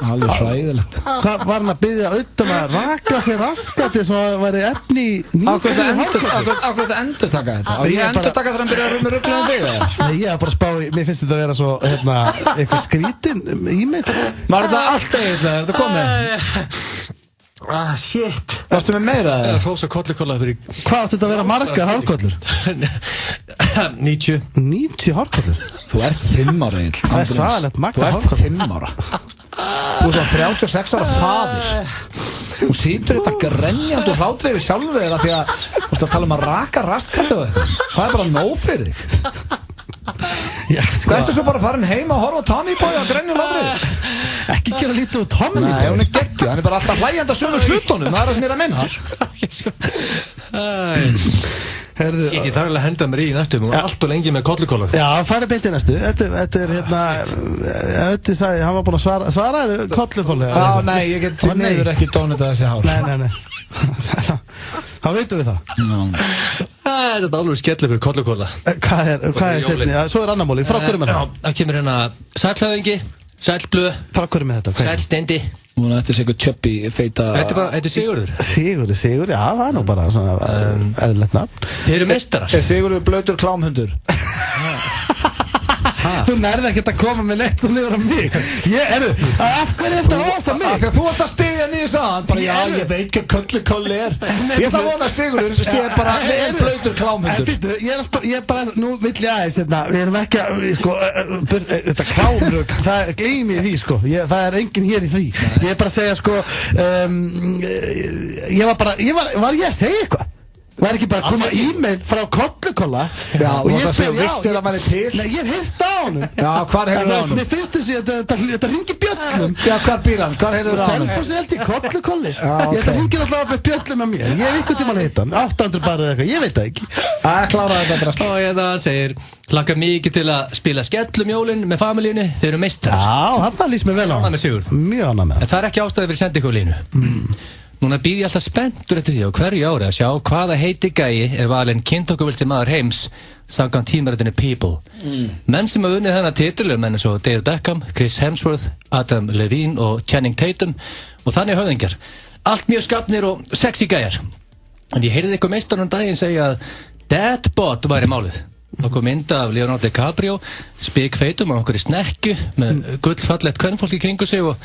Alveg hræðilegt. Hvað var hann að biðja auðvitað að raka sér raskati svo að það væri efni í 90 hárkollu? Akkur þetta endur taka þetta? Og ég endur taka þegar hann byrja að rúma rugglega þig eða? Nei, ég var bara að spá í, mér finnst þetta að vera svo, eitthvað skrítin ímynd. Var þetta allt eiginlega? Er þetta komið? Shit. Varstu með meira? Ég er hrósa kollukolla fyrir... Hvað átti þetta að vera margar hárkollur? 90. 90 hárkollur? Þú ert 5 ára eiginlega. Það er svaðalegt magna hárkollur. Þú ert 5 ára. Þú ert 36 ára faðir. Þú situr þetta grenjandi og hlátreiði sjálfur þeirra því að þú veist að tala um að raka raskatu og þetta. Það er bara nóg fyrir þig. Hvað ertu svo bara farin heima og horfa á Tommy Boy að grenja og hlátreiði? Ekki gera lítið úr Tommy Boy. Nei, hún er geggjuð, hann er bara alltaf hlægjandi að sömu hlutunum, það er það sem ég er að minna. Ég þarf alveg að henda mér í næstu, hún var alltaf lengi með kollukolla. Já, það er beint í næstu. Þetta er hérna, Ötti sagði, hann var búin að svara kollukolli. Já, nei, ég get til neyður ekki dónita þessi hár. Nei. Þá veitum við það. Þetta er alveg skellur fyrir kollukolla. Hvað er setni? Svo er annar móli, frá hverju með það? Það kemur hérna sælhöfðingi, sælblöð. Frá hverju með þetta? Sælsteindi. Núna þetta er sigur tjöppi feita... Þetta er Sigurður. Sigurður, já, það er nú bara svona eðlilegt nafn. Þeir eru meistarar. Er Sigurður blautur klámhundur? Þú nærði ekkert að koma með neitt sem liður á mig. Af hverju er þetta ást á mig? Þegar þú varst að stiga niður saðan bara, já, ég veit hvað kollukolli er. Ég ætla að vona að Sigurður sé bara en blautur klámhundur. Ég er bara, nú vill ég aðeins, við erum ekki að, sko, þetta klámrugg, það gleymi því, sko. Það er enginn hér í því. Ég er bara að segja, sko, var ég að segja eitthvað? Var ekki bara að koma e-mail frá Kollukolla og ég spyr, vissir að maður til? Nei, ég hef heyrt á honum. Já, hvar heyrðu á honum? Mér finnst þessi að þetta hringir bjöllum. Já, hvar býr hann? Hvar heyrðu á honum? Selfossi held ég, Kollukolli. Þetta hringir alltaf með bjöllum með mér. Ég hef ykkur tíma að heita hann, 800 bara eða eitthvað, ég veit það ekki. Kláraði þetta drast. Og hann segir, hlakka mikið til að spila skellum jólin með familíunni, þeir eru meistrar. Já, hann líst mér vel á. Mjög annað með. En það er ekki ástæði fyrir sendi ykkur línu. Núna býð ég alltaf spenntur eftir því á hverju ári að sjá hvaða heiti gæi er valinn kynþokkavilti maður heims samkvæmt tímaritinu People. Menn sem hafa unnið þennan titil eru menn eins og David Beckham, Chris Hemsworth, Adam Levine og Channing Tatum og þannig höfðingjar. Allt mjög skapnir og sexy gæjar. En ég heyrði ykkur meistarinn daginn segja að Deadbot væri málið. Það kom mynda af Leonardo DiCaprio, spikfeitum á einhverju snekju með gullfallegt kvenfólk í kringu sig og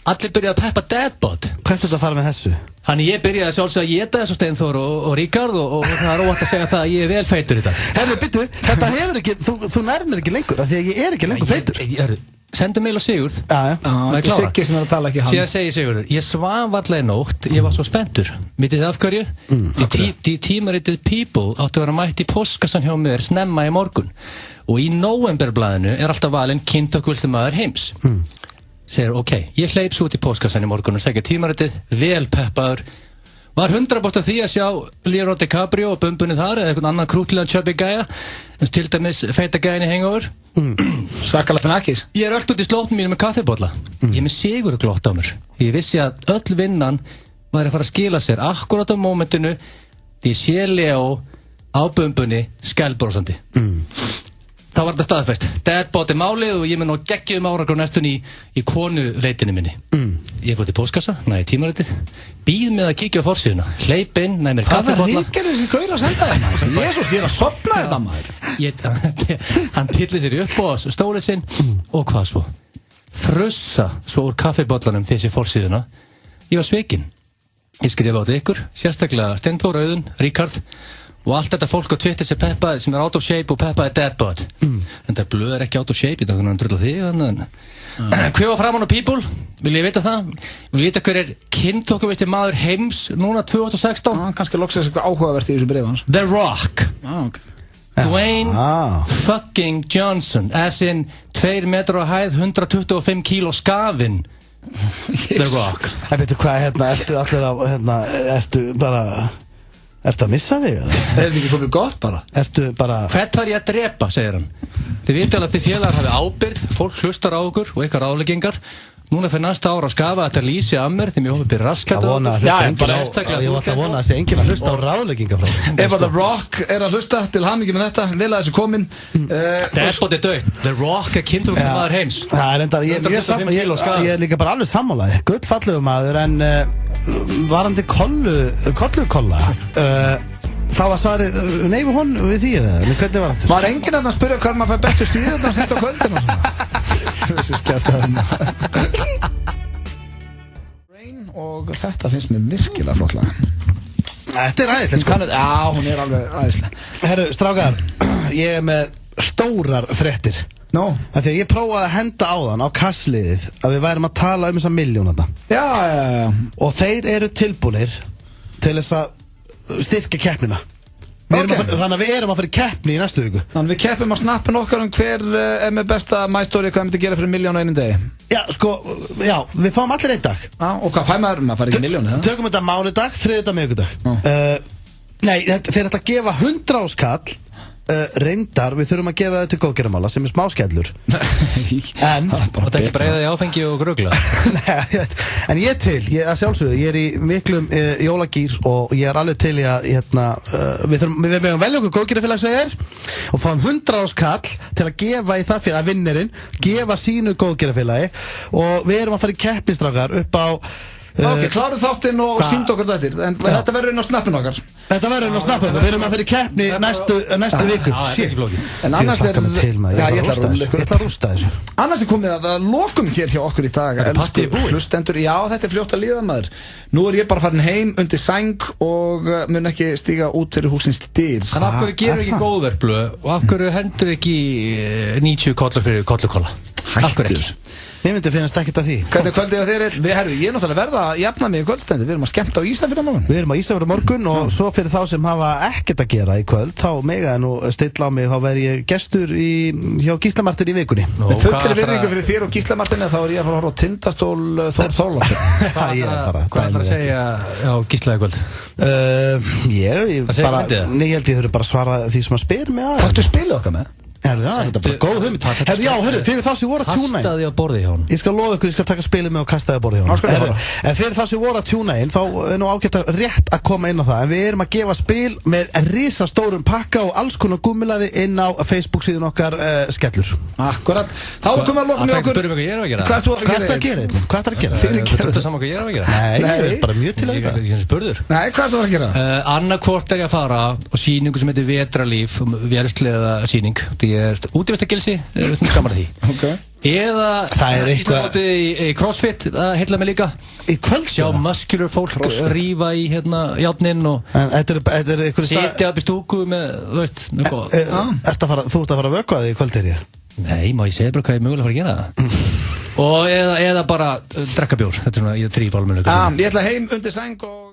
allir byrjaði að peppa Deadbot. Hvað er þetta að fara með þessu? Þannig ég byrjaði sjálfsög að geta þessu Steinþór og Ríkard og það er óvægt að segja það að ég er vel feitur í dag. Herðu, byttu, þetta hefur ekki, þú nærmir ekki lengur af því að ég er ekki lengur feitur. Sendu meil á Sigurð. Það er Siggi sem er að tala, ekki hann. Síðan segi Sigurður, ég svaf varla í nótt, ég var svo spenntur. Vitið þið af hverju? Í tímaritið People áttu að vera mætt í postkassan hjá mér snemma í morgun og í nóvemberblaðinu er alltaf valinn kynþokkavilti maður heims. Segir, ok, ég hleyp svo út í postkassan í morgun og segja tímaritið, vel peppaður. Var 100% því að sjá Leonardo DiCaprio og bumbunni þar eða einhvern annan krútlegan chubby gæja, til dæmis feita gæjan í Hangover. Sakala Fenakis. Ég er öll út í slóttum mínu með kaffibólla. Ég er með sigur glott á mér. Ég vissi að öll vinnan væri að fara að skila sér akkurat á mómentinu því ég sé Leo á bumbunni skælbrósandi. Þá var þetta staðfest. Deadbot er málið og ég mun á geggjum árangur næstun í konuleitinu minni. Ég fór til póstkassa, næði tímaritið, býð með að kíkja á forsíðuna, hleyp inn, næði mér kaffibólla. Hvað ríkir þessi gaur að senda þér maður? Jésús, ég er að sopna þetta maður. Hann tillir sér upp á stólið sinn og hvað svo? Frussa svo úr kaffibóllanum þessi forsíðuna. Ég var svikinn. Ég skrifa á þetta ykkur, sérstaklega Steinþór, Auðun, Ríkard og allt þetta fólk á Twitter sem peppaði, sem er out of shape og peppaði Deadbot. En það blöð er ekki out of shape, ég tók hann að drulla þig. Hver var framan á People? Vil ég vita það? Vil ég vita hver er kynþokkavilti maður heims núna 2016? Kannski loksast eitthvað áhugavert í þessu bréfi hans. The Rock. Dwayne fucking Johnson, as in 2 metrar á hæð, 125 kíló skafinn. The Rock. Ég veit hvað, ertu allir á, ertu bara... Ertu að missa þig? Er þetta ekki komið gott bara? Ertu bara... Hvert var ég að drepa, segir hann. Þið viti alveg að þið félagar hafi ábyrgð, fólk hlustar á okkur og ykkar ráðleggingar. Núna fyrir næsta ára að skafa þetta lýsi að mér því mér hófið byrja raskat á okkur. Ég var alltaf að vona að sé enginn að hlusta á ráðleggingar frá. Ef að The Rock er að hlusta til hamingju með þetta, vel að þessu komin. Deadbot er dögt. The Rock er kynþokkavilti maður heims. Það er enda, ég er líka bara alveg sammálaði. Gullfallegu maður en varandi Kollukolla þá var svarið nei við hon við því eða hvernig var það? Var enginn að spyrja hvað maður fær bestu stíðurna sett á kvöldinu og svona þessi skjátaðum og þetta finnst mér virkilega flott lag. Þetta er æðislega sko. Já, hún er alveg æðislega. Herru, strákar, ég er með stórar fréttir. Því að ég prófaði að henda á þann á kassliðið að við værum að tala þessar miljónarna. Já. Og þeir eru tilbúnir til þess að styrkja keppnina. Þannig að við erum að fara í keppni í næstu viku. Þannig að við keppum á snappin okkar hver er með besta mæstóri hvað myndi gera fyrir 1.000.000 á einum degi. Já, við fáum allir einn dag. Og hvað fær maður fara ekki 1.000.000? Tökum þetta mánudag, þriðjudag, miðvikudag. Nei, þeir ætla að gefa 100 áskall. Reyndar, við þurfum að gefa þetta til góðgerðamála sem er smá skellur. En þetta er ekki breiðað í áfengi og grugla. Nei, en ég að sjálfsögðu, ég er í miklum jólagýr og ég er alveg til í að við mögum velja okkur góðgerðafélag sem er og fáum 100 áskall til að gefa í það fyrir að vinnirinn gefa sínu góðgerðafélagi og við erum að fara í keppnistrákar upp á Ok, kláruð þáttinn og sýndu okkur þetta. En þetta verður inn á snappin okkar. Þetta verður inn á snappin okkar. Við erum að fyrir keppni næstu viku. En annars er... Ég ætla að rústa þessu. Annars er komið að lokum hér hjá okkur í dag. Elsku hlustendur. Já, þetta er fljótt að líða maður. Nú er ég bara farin heim undir sæng og mun ekki stíga út fyrir húsins dyr. En af hverju gerur ekki góðverk blöð og af hverju hendur ekki 90 kollur fyrir kollukolla? Akkur ekki. Mér myndi finnast ekkert að því. Hvernig kvöldið á þér? Ég er náttúrulega verða að jafna mig í kvöldstendi. Við erum að skemmta á Ísafirði morgun. Við erum á Ísafirði morgun og svo fyrir þá sem hafa ekkert að gera í kvöld, þá mega nú stilla á mig, þá verð ég gestur hjá Gísla Martin í vikunni. Með fullri virðingu fyrir þér og Gísla Martin, þá er ég að fara að horfa á Tindastól Þór Þórðarsson. Hvað ætlar að segja á Gísla í kvöld? Ég held ég þurfi bara að svara því sem að spyr mig að. Hvað spilið okkar með? Þetta er bara góð hugmynd. Fyrir þá sem voru að tjúna inn. Kastaði á borðið hjá hann. Ég skal lofa ykkur, ég skal taka spilið með og kastaði á borðið hjá hann. En fyrir þá sem voru að tjúna inn, þá er nú ágætt að rétt að koma inn á það. En við erum að gefa spil með risastórum pakka og alls konar gúmmilaði inn á Facebook síðan okkar Skellur. Akkurat. Þá komum við að loka með okkur. Hvað ertu að gera? Hvað ertu að gera? Þetta er saman hvað ég er að gera. Nei, ég er bara mjög til að vita. Ég er spurður. Nei, hvað ertu að gera? Annarkvort er ég að fara á sýningu sem heitir Vetralíf, vélsleða sýning. Útivistargilsi, gaman að því. Okay. Eða Íslandmóti í CrossFit, það heilla mig líka. Í kvöld? Sjá muscular fólk rífa í járnin og sitja upp í stúku með, þú veist, mjög góð. Þú ert að fara að vökva þig í kvöld, er ég? Nei, má ég segja bara hvað ég mögulega fara að gera það. Og eða bara drekka bjór. Þetta er svona, ég er 3 fálminu. Ég ætla heim undir sæng og